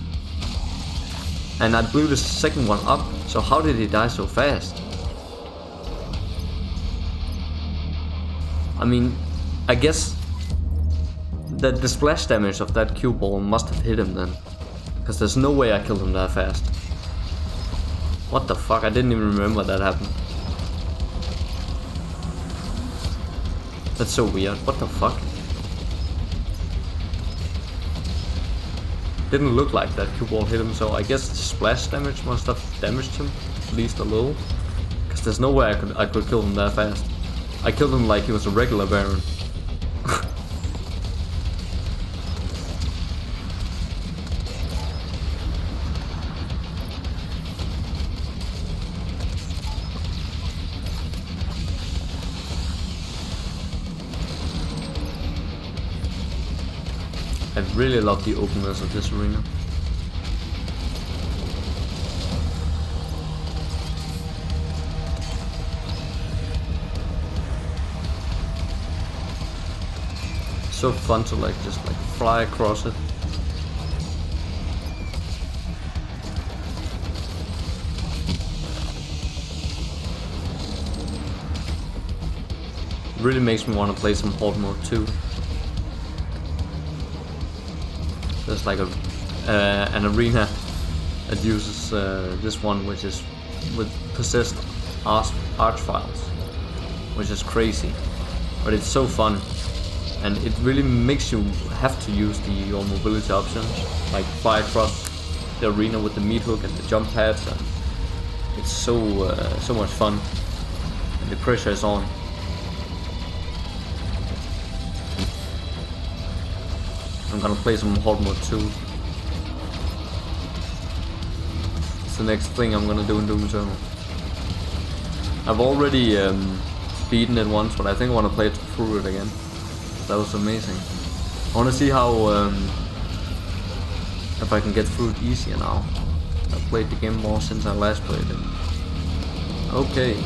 And I blew the second one up. So how did he die so fast? I mean, I guess that the splash damage of that cue ball must have hit him then, because there's no way I killed him that fast. What the fuck? I didn't even remember that happened. That's so weird. What the fuck? Didn't look like that cue ball hit him, so I guess the splash damage must have damaged him at least a little, because there's no way I could kill him that fast. I killed him like he was a regular Baron. I really love the openness of this arena. So fun to like just like fly across it. Really makes me want to play some Horde mode too. There's like an arena that uses this one, which is with possessed archfiles, which is crazy, but it's so fun, and it really makes you have to use your mobility options, like fly across the arena with the meat hook and the jump pads, and It's so much fun. And the pressure is on. I'm gonna play some hard mode too. It's the next thing I'm gonna do in Doom Eternal. I've already beaten it once, but I think I want to play it through it again. That was amazing. I want to see how if I can get through it easier now. I've played the game more since I last played it. Okay.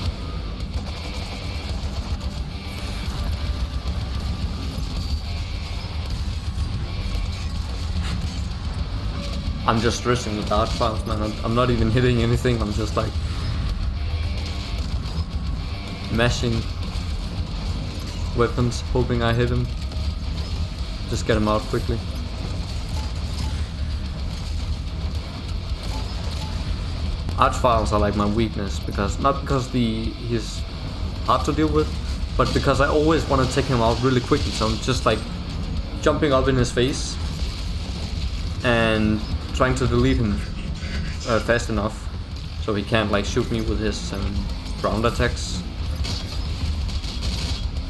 I'm just stressing with dart files, man. I'm not even hitting anything. I'm just like mashing weapons, hoping I hit him. Just get him out quickly. Archfiles are like my weakness, because not because he's hard to deal with, but because I always want to take him out really quickly. So I'm just like jumping up in his face and trying to delete him fast enough so he can't like shoot me with his ground attacks.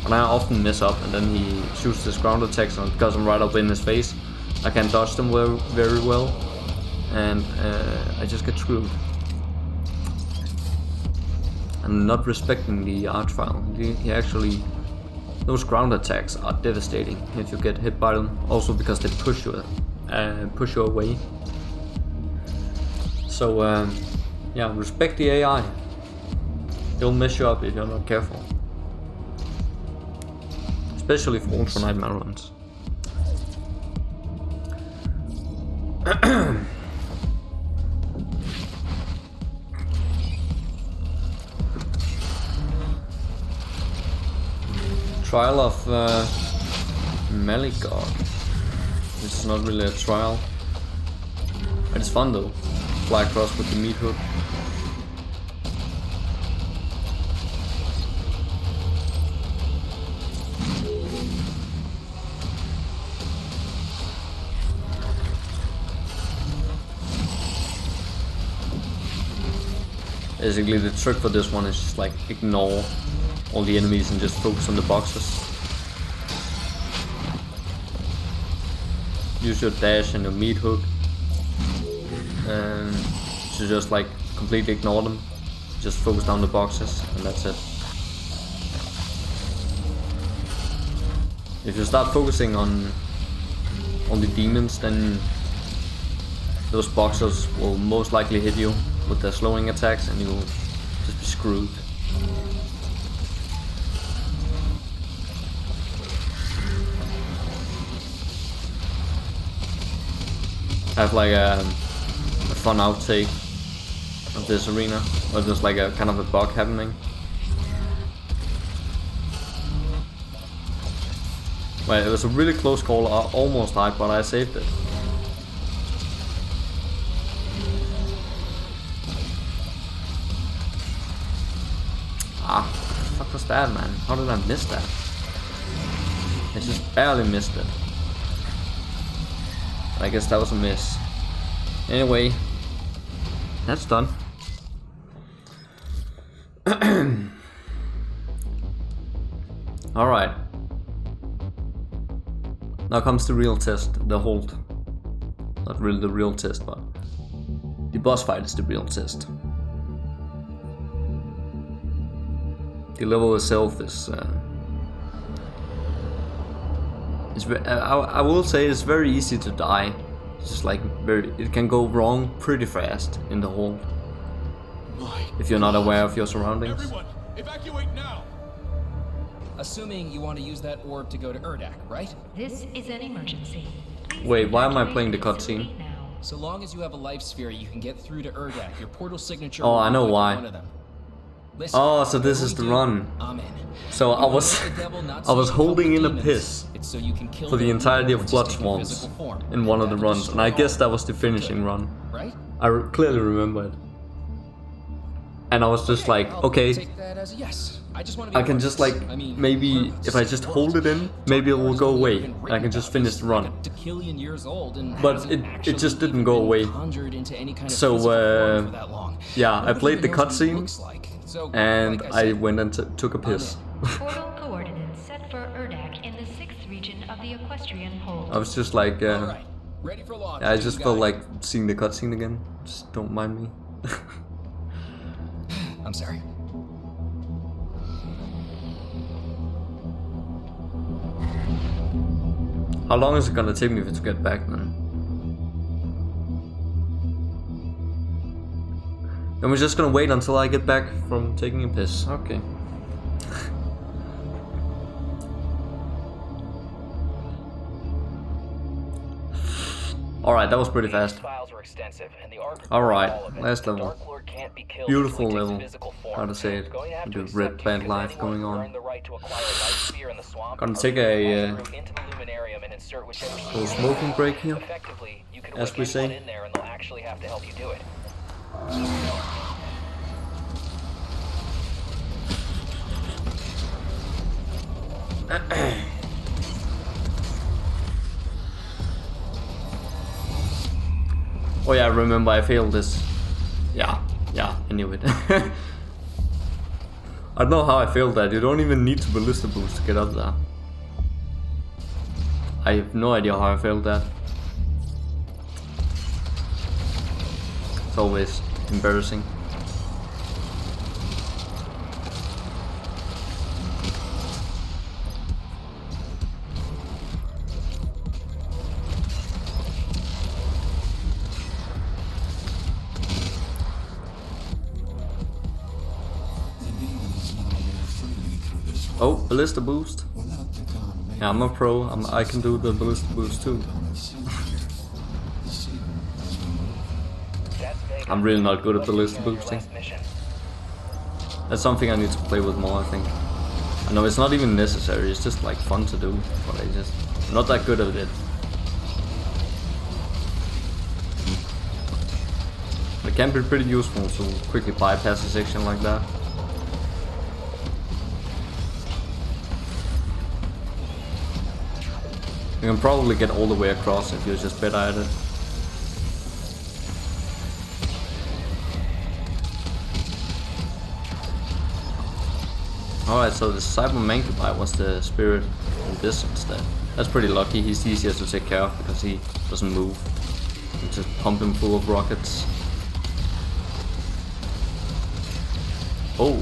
And I often mess up, and then he shoots his ground attacks, and because I'm right up in his face, I can dodge them very well, and I just get screwed. I'm not respecting the archfile. He actually, those ground attacks are devastating if you get hit by them. Also because they push you away. So yeah, respect the AI. They'll mess you up if you're not careful. Especially for Ultra Nightmare runs. Trial of Unmaykr. This is not really a trial. It's fun though. Fly across with the meat hook. Basically the trick for this one is just like ignore all the enemies and just focus on the boxes. Use your dash and your meat hook and to just like completely ignore them. Just focus down the boxes and that's it. If you start focusing on the demons, then those boxers will most likely hit you with their slowing attacks and you will just be screwed. I have like a fun outtake of this arena, or just like a kind of a bug happening. Well, it was a really close call, I almost died, but I saved it. Ah, what the fuck was that, man? How did I miss that? I just barely missed it. I guess that was a miss. Anyway, that's done. Alright. Now comes the real test, the Holt. Not really the real test, but the boss fight is the real test. The level itself is I will say it's very easy to die. It's just like it can go wrong pretty fast in the Holt if you're not aware of your surroundings. Everyone, evacuate now. Assuming you want to use that orb to go to Urdak, right? This is an emergency. Wait, why am I playing the cutscene? So long as you have a life sphere, you can get through to Urdak. Your portal signature. Oh, I know why. One of them. Listen, Oh, so this is the run. I'm in. So I was holding in a piss for the entirety of Bloodswamps in one of the runs, and I guess that was the finishing run. Right? I clearly remember it. And I was just like, okay, Take that as a yes. I just want to I can just like, maybe if I just hold it in, maybe it will go away and I can just finish the run. But it just didn't go away. So yeah, I played the cutscene and I went and took a piss. Portal coordinates set for Urdak in the 6th region of the Equestrian Holt. I was just like, Ready for launch. I just felt like seeing the cutscene again. Just don't mind me. I'm sorry. How long is it gonna take me to get back then? Then we're just gonna wait until I get back from taking a piss. Okay. Alright, that was pretty fast. Alright, last level. Beautiful level. How to say it? With the red plant life going on. Gonna take a little smoking break here, as we say. Oh yeah, I remember I failed this. Yeah, I knew it. I don't know how I failed that. You don't even need to ballista boost to get up there. I have no idea how I failed that. It's always embarrassing. Oh, ballista boost. Yeah, I'm a pro. I can do the ballista boost too. I'm really not good at ballista boosting. That's something I need to play with more, I think. I know it's not even necessary, it's just like fun to do, but I'm not that good at it. It can be pretty useful to quickly bypass a section like that. You can probably get all the way across if you're just better at it. Alright, so the Cyber was the spirit in this instead. That's pretty lucky, he's easier to take care of because he doesn't move. You just pump him full of rockets. Oh!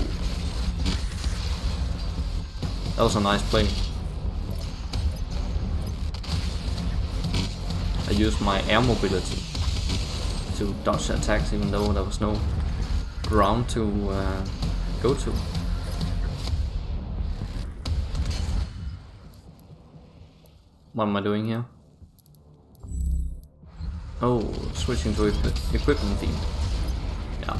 That was a nice play. I used my air mobility to dodge attacks even though there was no ground to go to. What am I doing here? Oh, switching to equipment theme. Yeah.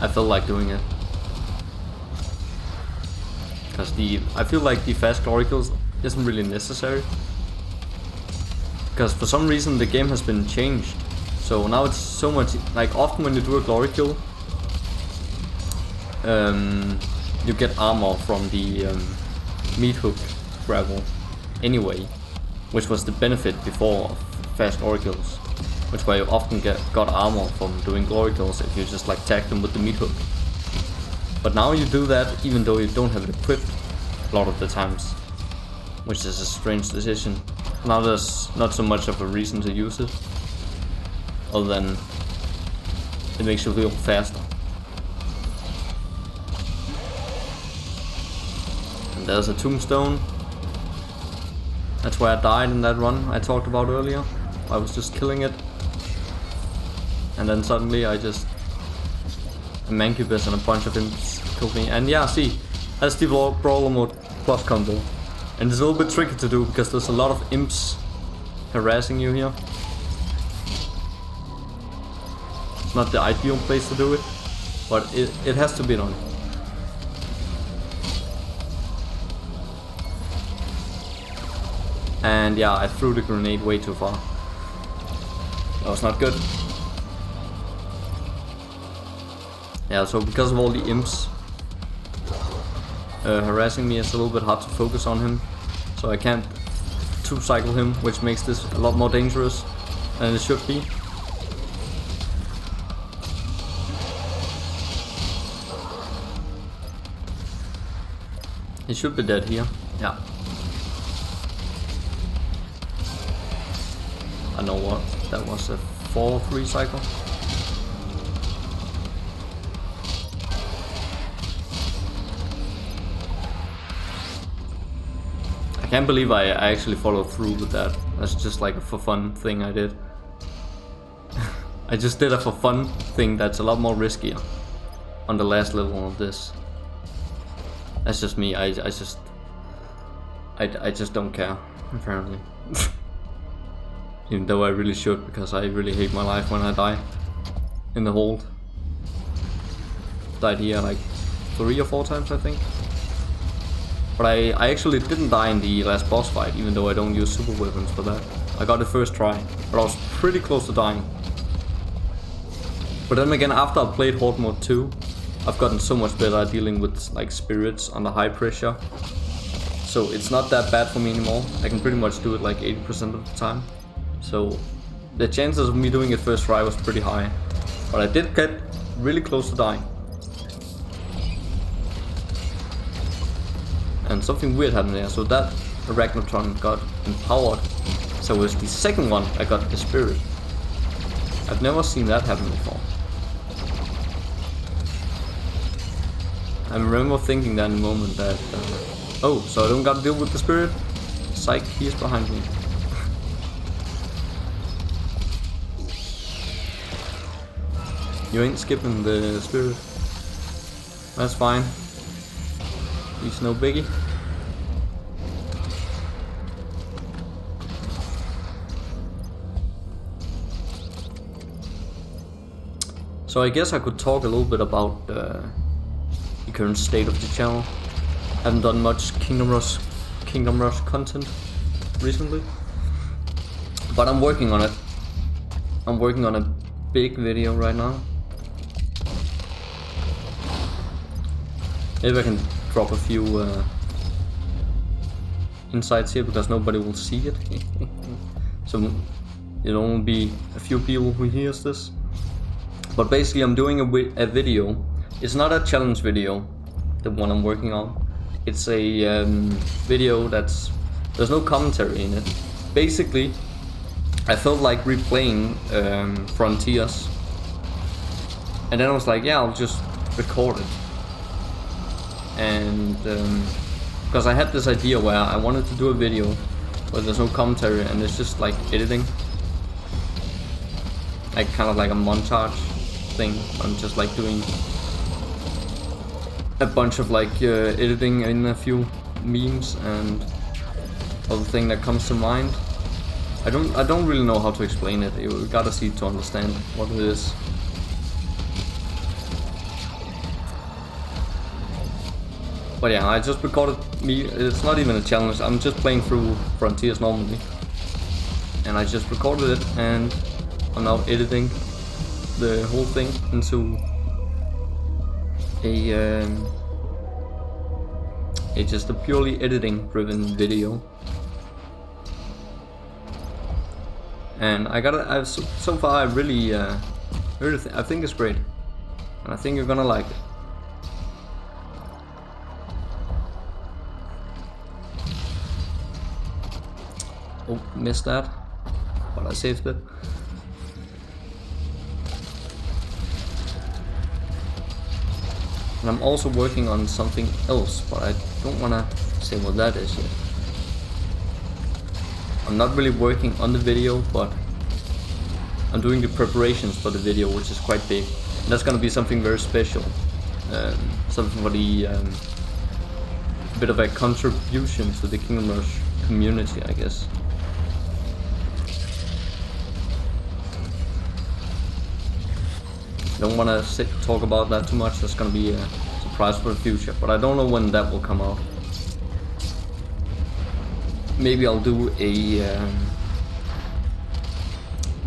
I felt like doing it. Because I feel like the fast glory kills isn't really necessary. Because for some reason the game has been changed. So now it's so much, like often when you do a glory kill, you get armor from the meat hook gravel anyway, which was the benefit before of fast glory kills, which way you often got armor from doing glory kills if you just like tag them with the meat hook. But now you do that even though you don't have it equipped a lot of the times, which is a strange decision. Now there's not so much of a reason to use it, other than it makes you feel faster. And there's a tombstone. That's where I died in that run I talked about earlier. I was just killing it, and then suddenly a Mancubus and a bunch of imps killed me. And yeah, see, that's the brawler mode plus combo, and it's a little bit tricky to do because there's a lot of imps harassing you here. It's not the ideal place to do it, but it has to be done. And yeah, I threw the grenade way too far. That was not good. Yeah, so because of all the imps harassing me, it's a little bit hard to focus on him. So I can't 2-cycle him, which makes this a lot more dangerous than it should be. He should be dead here. Yeah. I know what. That was a 4-3 cycle. I can't believe I actually followed through with that. That's just like a for fun thing I did. I just did a for fun thing that's a lot more riskier on the last level of this. That's just me. I just don't care, apparently. Even though I really should, because I really hate my life when I die in the Holt. Died here like 3 or 4 times, I think. But I actually didn't die in the last boss fight, even though I don't use super weapons for that. I got it first try, but I was pretty close to dying. But then again, after I played Horde mode 2, I've gotten so much better at dealing with like spirits under high pressure. So it's not that bad for me anymore. I can pretty much do it like 80% of the time. So the chances of me doing it first try was pretty high. But I did get really close to dying. And something weird happened there. So that Arachnotron got empowered. So it was the second one I got the spirit. I've never seen that happen before. I remember thinking that in the moment that, oh, so I don't gotta deal with the spirit? Psych, he's behind me. You ain't skipping the spirit. That's fine. He's no biggie. So I guess I could talk a little bit about the current state of the channel. Haven't done much Kingdom Rush content recently, but I'm working on it. I'm working on a big video right now. Maybe I can drop a few insights here because nobody will see it. So it'll only be a few people who hears this. But basically I'm doing a video. It's not a challenge video, the one I'm working on. It's a video there's no commentary in it. Basically, I felt like replaying Frontiers. And then I was like, yeah, I'll just record it. And because I had this idea where I wanted to do a video where there's no commentary and it's just like editing. Like kind of like a montage thing. I'm just like doing a bunch of like editing in a few memes and other thing that comes to mind. I don't really know how to explain it. You gotta see it to understand what it is. But yeah, I just recorded me. It's not even a challenge. I'm just playing through Frontiers normally, and I just recorded it, and I'm now editing the whole thing into just a purely editing driven video. And so far I really I think it's great, and I think you're gonna like it. Oh, missed that, but I saved it. And I'm also working on something else, but I don't wanna say what that is yet. I'm not really working on the video, but I'm doing the preparations for the video, which is quite big. And that's gonna be something very special. Something for the bit of a contribution to the Kingdom Rush community, I guess. Don't want to talk about that too much. That's gonna be a surprise for the future, but I don't know when that will come out. Maybe I'll do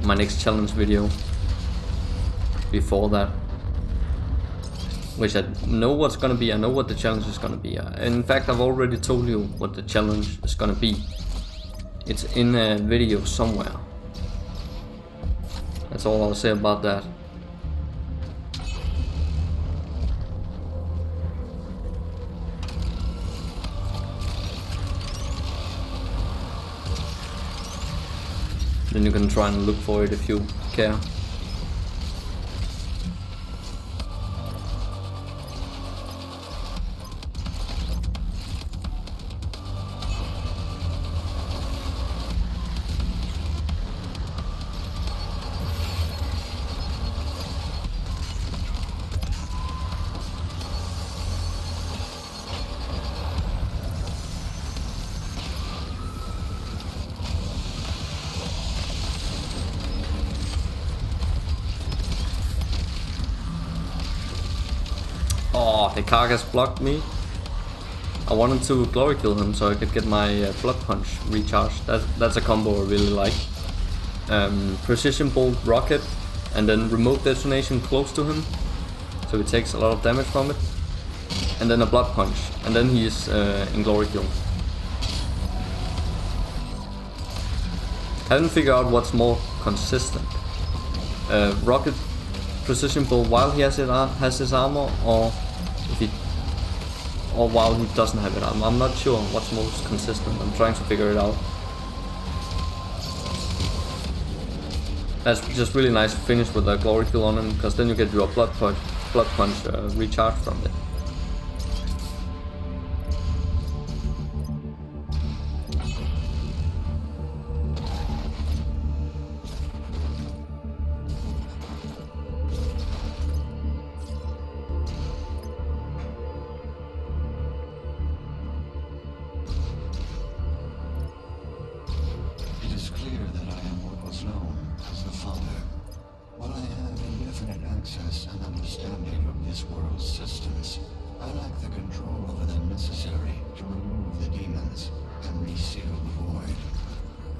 my next challenge video before that. Which I know what's gonna be, I know what the challenge is gonna be. In fact, I've already told you what the challenge is gonna be. It's in a video somewhere. That's all I'll say about that. Then you can try and look for it if you care. Oh, the carcass blocked me. I wanted to glory kill him so I could get my blood punch recharged. That's a combo I really like. Precision bolt rocket and then remote detonation close to him, so he takes a lot of damage from it. And then a blood punch, and then he is in glory kill. I haven't figured out what's more consistent. Rocket precision bolt while he has his armor, or while he doesn't have it. I'm not sure what's most consistent. I'm trying to figure it out. That's just really nice to finish with a glory kill on him, because then you get your blood punch recharged from it. Access and understanding of this world's systems, I lack the control over them necessary to remove the demons and reseal the void.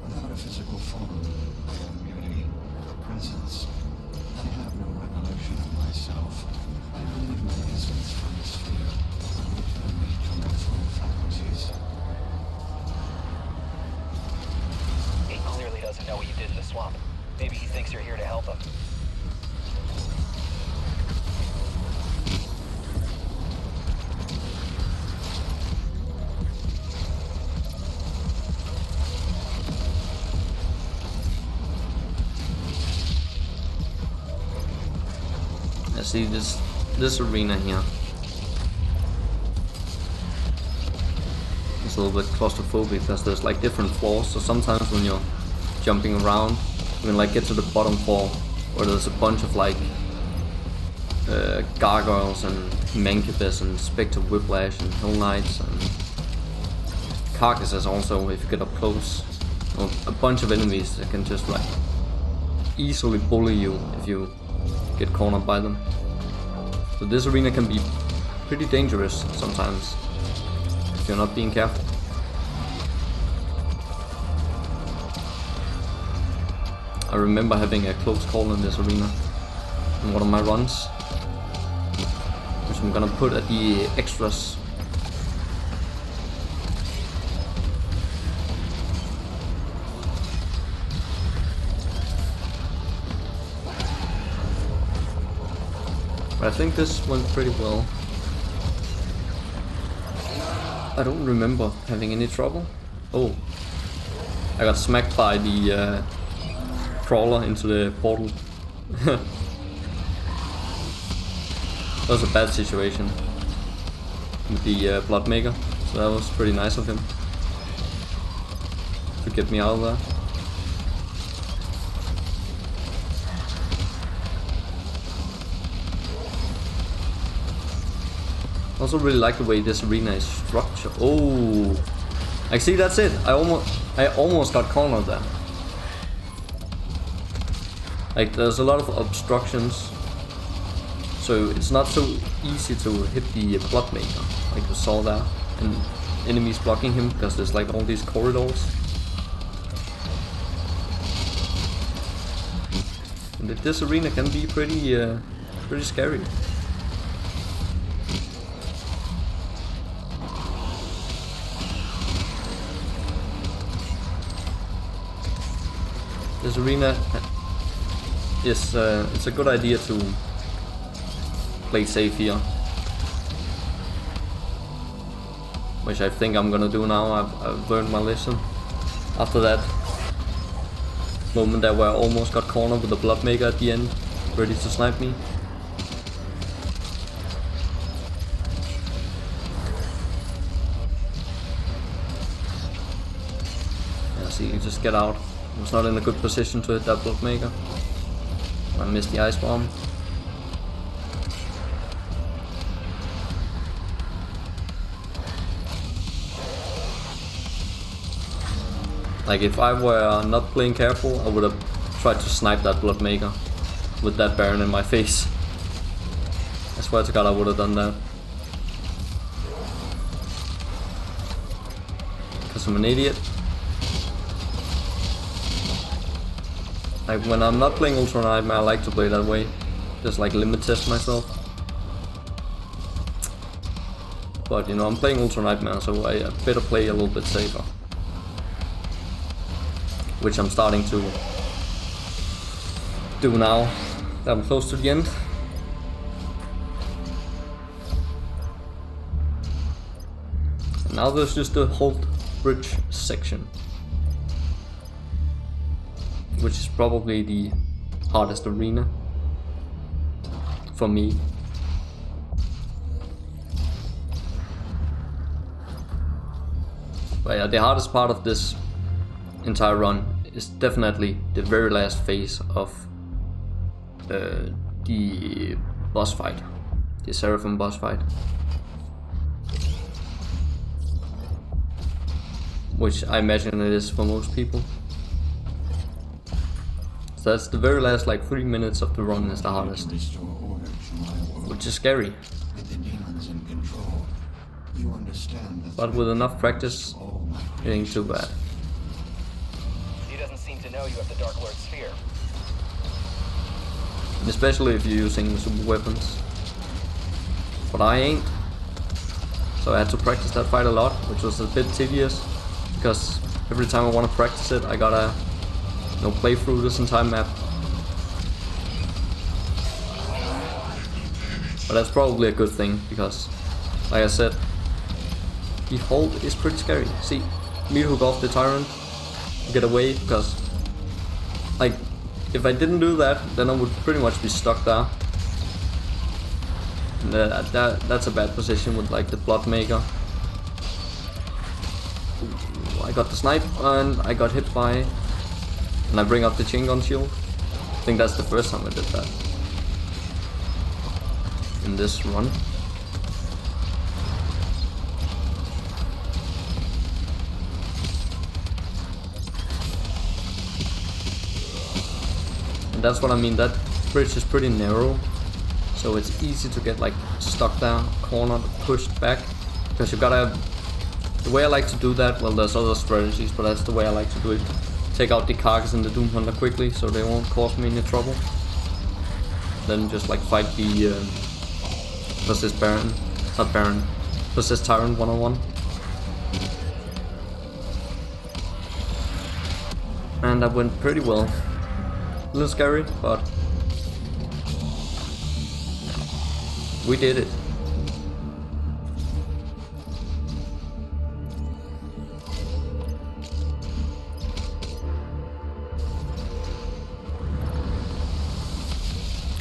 Without a physical form, I am merely a presence. I have no recollection of myself. I believe my essence from the sphere will return me to my full faculties. He clearly doesn't know what you did in the swamp. Maybe he thinks you're here to help him. See this arena here. It's a little bit claustrophobic because there's like different floors. So sometimes when you're jumping around, you can like get to the bottom floor where there's a bunch of like gargoyles and mancubus and spectre whiplash and hell knights and carcasses also. If you get up close, a bunch of enemies that can just like easily bully you if you get cornered by them. So this arena can be pretty dangerous sometimes if you're not being careful. I remember having a close call in this arena in one of my runs, which I'm gonna put at the extras. I think this went pretty well. I don't remember having any trouble. Oh, I got smacked by the crawler into the portal. That was a bad situation with the Bloodmaker, so that was pretty nice of him to get me out of there. I also really like the way this arena is structured. Oh, I see. That's it. I almost got cornered there. Like there's a lot of obstructions, so it's not so easy to hit the Bloodmaker, like you saw there, and enemies blocking him because there's like all these corridors. And this arena can be pretty scary. This arena is it's a good idea to play safe here, which I think I'm gonna do now. I've learned my lesson after that moment that where I almost got cornered with the Bloodmaker at the end, ready to snipe me. Yeah, see, you just get out. I was not in a good position to hit that Bloodmaker. I missed the ice bomb. Like, if I were not playing careful, I would have tried to snipe that Bloodmaker with that Baron in my face. I swear to God, I would have done that. Because I'm an idiot. Like, when I'm not playing Ultra Nightmare, I like to play that way. Just like limit test myself. But you know, I'm playing Ultra Nightmare, so I better play a little bit safer. Which I'm starting to do now that I'm close to the end. And now there's just the Holt bridge section, which is probably the hardest arena for me. But yeah, the hardest part of this entire run is definitely the very last phase of the boss fight, the Seraphim boss fight, which I imagine it is for most people. So that's the very last like 3 minutes of the run is the hardest, which is scary. With the demons in control, you understand the But with enough practice, it ain't too bad. He doesn't seem to know you have the Dark Lord Sphere. Especially if you're using super weapons. But I ain't. So I had to practice that fight a lot, which was a bit tedious, because every time I want to practice it, I gotta play through this entire map. But that's probably a good thing, because like I said, the Holt is pretty scary. See, me hook off the Tyrant, get away, because like if I didn't do that, then I would pretty much be stuck there. And that's a bad position with like the Bloodmaker. Ooh, I got the snipe and I got hit by, and I bring up the chain gun shield. I think that's the first time I did that in this run. And that's what I mean, that bridge is pretty narrow, so it's easy to get like stuck there, cornered, pushed back, because you gotta, the way I like to do that, well there's other strategies, but that's the way I like to do it. Take out the Carcass and the Doom Hunter quickly so they won't cause me any trouble. Then just like fight the possessed Baron, not Baron, possessed Tyrant one-on-one. And that went pretty well. A little scary, but we did it.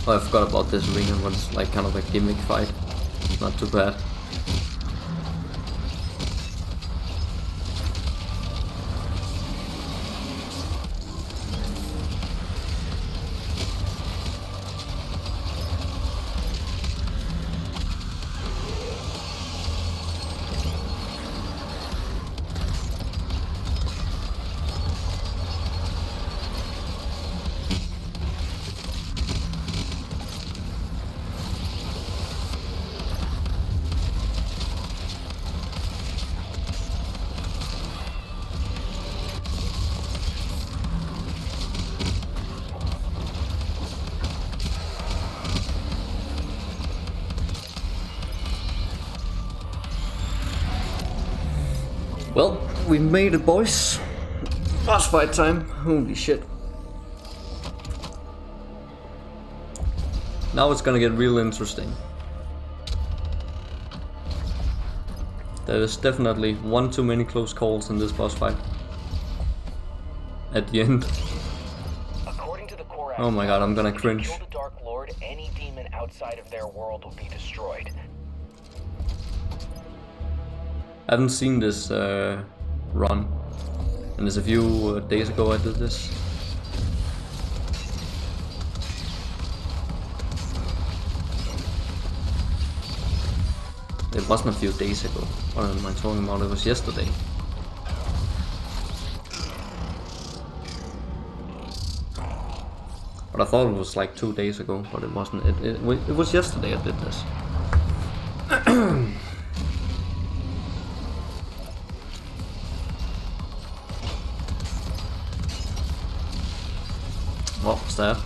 Oh, I forgot about this arena, but it's like kind of a gimmick fight. It's not too bad. Well, we made it, boys. Boss fight time. Holy shit. Now it's gonna get real interesting. There is definitely one too many close calls in this boss fight. At the end. According to the core Oh my god, I'm gonna cringe. Kill the Dark Lord, any demon outside of their world will be destroyed. I haven't seen this run, and there's a few days ago I did this. It wasn't a few days ago. What am I talking about? It was yesterday. But I thought it was like 2 days ago, but it wasn't. It was yesterday I did this. What was that?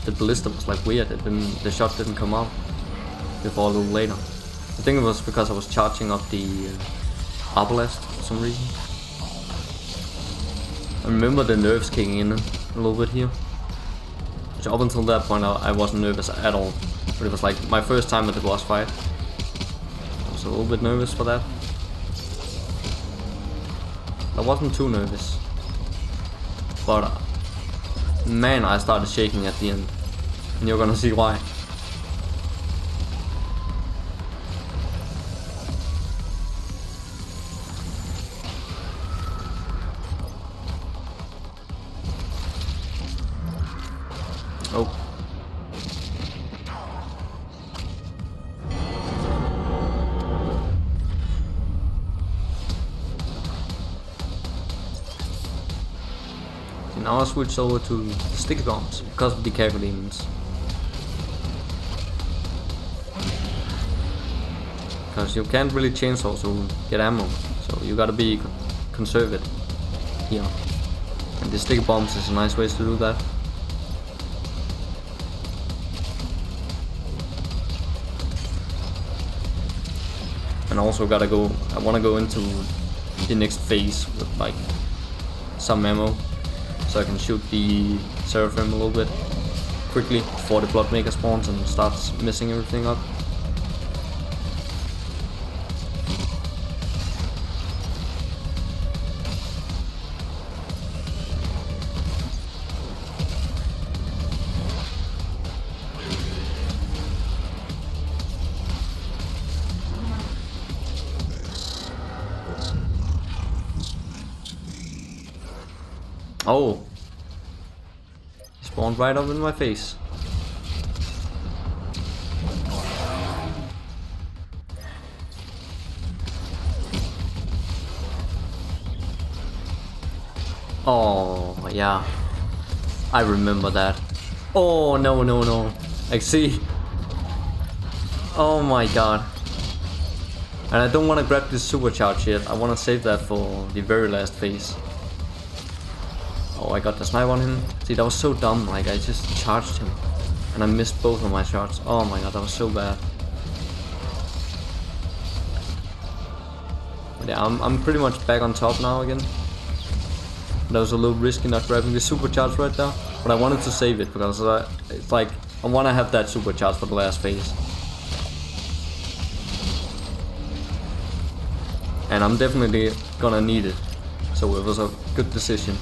The ballista was like weird. The shot didn't come out before a little later. I think it was because I was charging up the Arbalest for some reason. I remember the nerves kicking in a little bit here. Which up until that point I wasn't nervous at all. But it was like my first time at the boss fight. I was a little bit nervous for that. I wasn't too nervous. But man, I started shaking at the end. And you're gonna see why. Oh. So now I switch over to sticky bombs because of the cargo demons. Because you can't really chainsaw to get ammo, so you gotta be conservative here. And the sticky bombs is a nice way to do that. And I also gotta go, I wanna go into the next phase with like some ammo, so I can shoot the Seraphim a little bit quickly before the Bloodmaker spawns and starts messing everything up. Oh, he spawned right up in my face. Oh, yeah, I remember that. Oh, no, no, no. I see. Oh my god. And I don't want to grab this supercharge yet. I want to save that for the very last phase. Oh, I got the snipe on him. See, that was so dumb. Like, I just charged him and I missed both of my shots. Oh my god, that was so bad. But yeah, I'm pretty much back on top now again. That was a little risky not grabbing the supercharge right there, but I wanted to save it because it's like I want to have that supercharge for the last phase. And I'm definitely gonna need it. So it was a good decision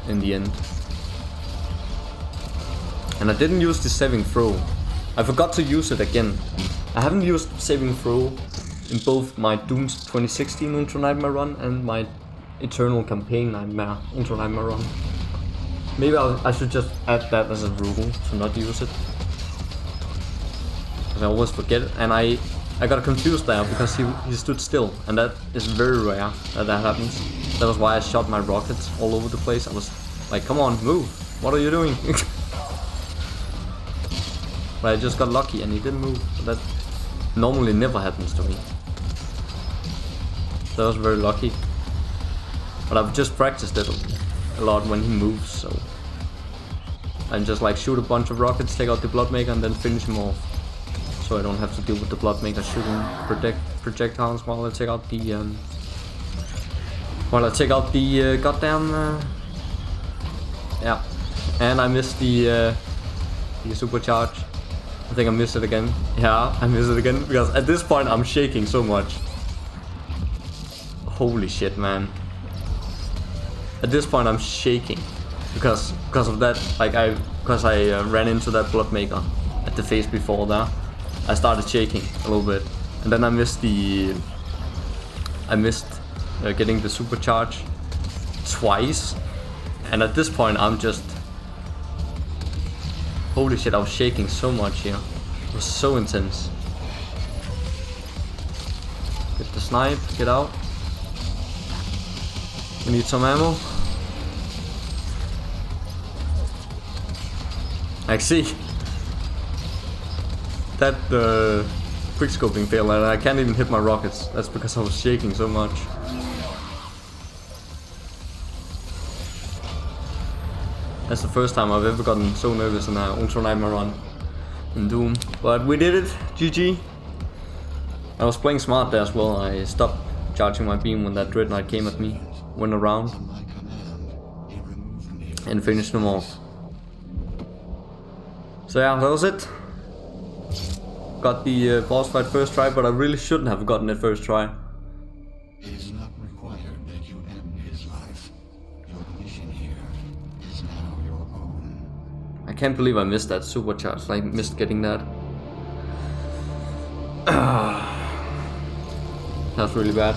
in the end. And I didn't use the saving throw. I forgot to use it again. I haven't used saving throw in both my Doom's 2016 Ultra Nightmare run and my Eternal Campaign Nightmare Ultra Nightmare run. Maybe I should just add that as a rule to not use it, because I always forget it. And I got confused there because he stood still, and that is very rare that happens. That was why I shot my rockets all over the place. I was like, come on, move, what are you doing? But I just got lucky and he didn't move. So that normally never happens to me. That was very lucky. But I've just practiced it a lot when he moves, so I just like shoot a bunch of rockets, take out the Bloodmaker and then finish him off. so I don't have to deal with the Bloodmaker shooting projectiles while I take out the goddamn yeah. And I missed the supercharge. I think I missed it again. Yeah, I missed it again because at this point I'm shaking so much. Holy shit, man. At this point I'm shaking because of that, like because I ran into that Bloodmaker at the phase before there. I started shaking a little bit, and then I missed getting the supercharge twice, and at this point I'm just, holy shit, I was shaking so much here. It was so intense. Get the snipe, get out. We need some ammo. I see that quickscoping failed and I can't even hit my rockets. That's because I was shaking so much. That's the first time I've ever gotten so nervous in an Ultra Nightmare run in Doom. But we did it, GG. I was playing smart there as well. I stopped charging my beam when that Dread Knight came at me, went around, and finished them off. So yeah, that was it. Got the boss fight first try, but I really shouldn't have gotten it first try. It is not required that you end his life. Your mission here is now your own. I can't believe I missed that supercharge. I missed getting that. That's really bad.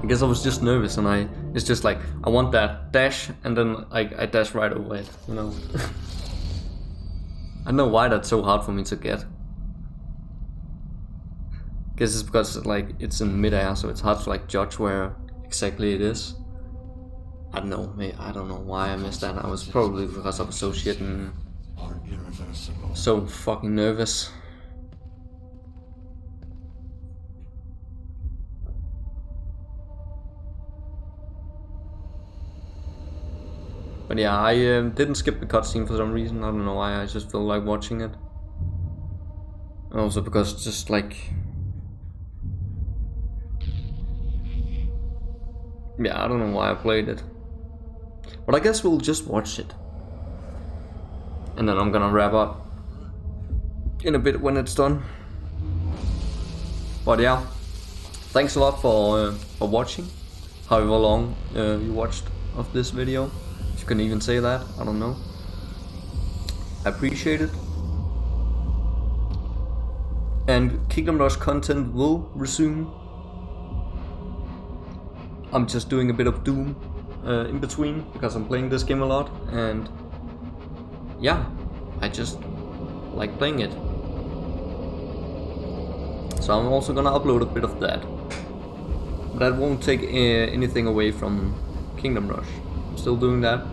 I guess I was just nervous and it's just like, I want that dash and then I dash right over it, you know. I don't know why that's so hard for me to get. Guess it's because like it's in midair, so it's hard to like judge where exactly it is. I don't know, I don't know why I missed that. I was probably because I was so shit and so fucking nervous. But yeah, I didn't skip the cutscene for some reason. I don't know why, I just feel like watching it. And also because it's just like... yeah, I don't know why I played it. But I guess we'll just watch it. And then I'm gonna wrap up in a bit when it's done. But yeah, thanks a lot for watching. However long you watched of this video. You can even say that, I don't know. I appreciate it. And Kingdom Rush content will resume. I'm just doing a bit of Doom in between because I'm playing this game a lot, and yeah, I just like playing it. So I'm also gonna upload a bit of that. That won't take anything away from Kingdom Rush. I'm still doing that.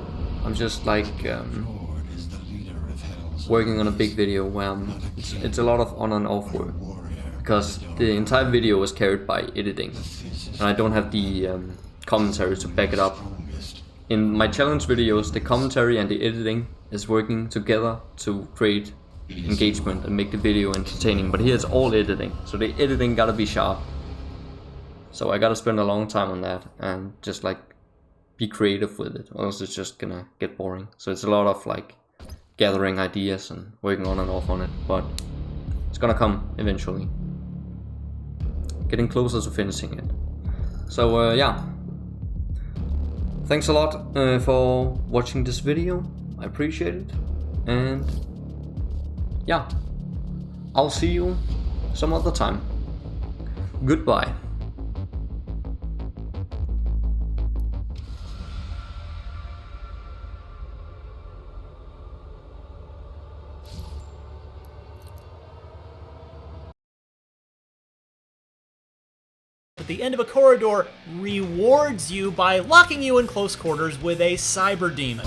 I'm just like working on a big video where it's a lot of on and off work because the entire video is carried by editing and I don't have the commentary to back it up. In my challenge videos, the commentary and the editing is working together to create engagement and make the video entertaining, but here it's all editing, so the editing gotta be sharp. So I gotta spend a long time on that and just like be creative with it, or else it's just gonna get boring. So it's a lot of like gathering ideas and working on and off on it, but it's gonna come eventually. Getting closer to finishing it. So yeah, thanks a lot for watching this video. I appreciate it, and yeah, I'll see you some other time. Goodbye. At the end of a corridor rewards you by locking you in close quarters with a cyber demon.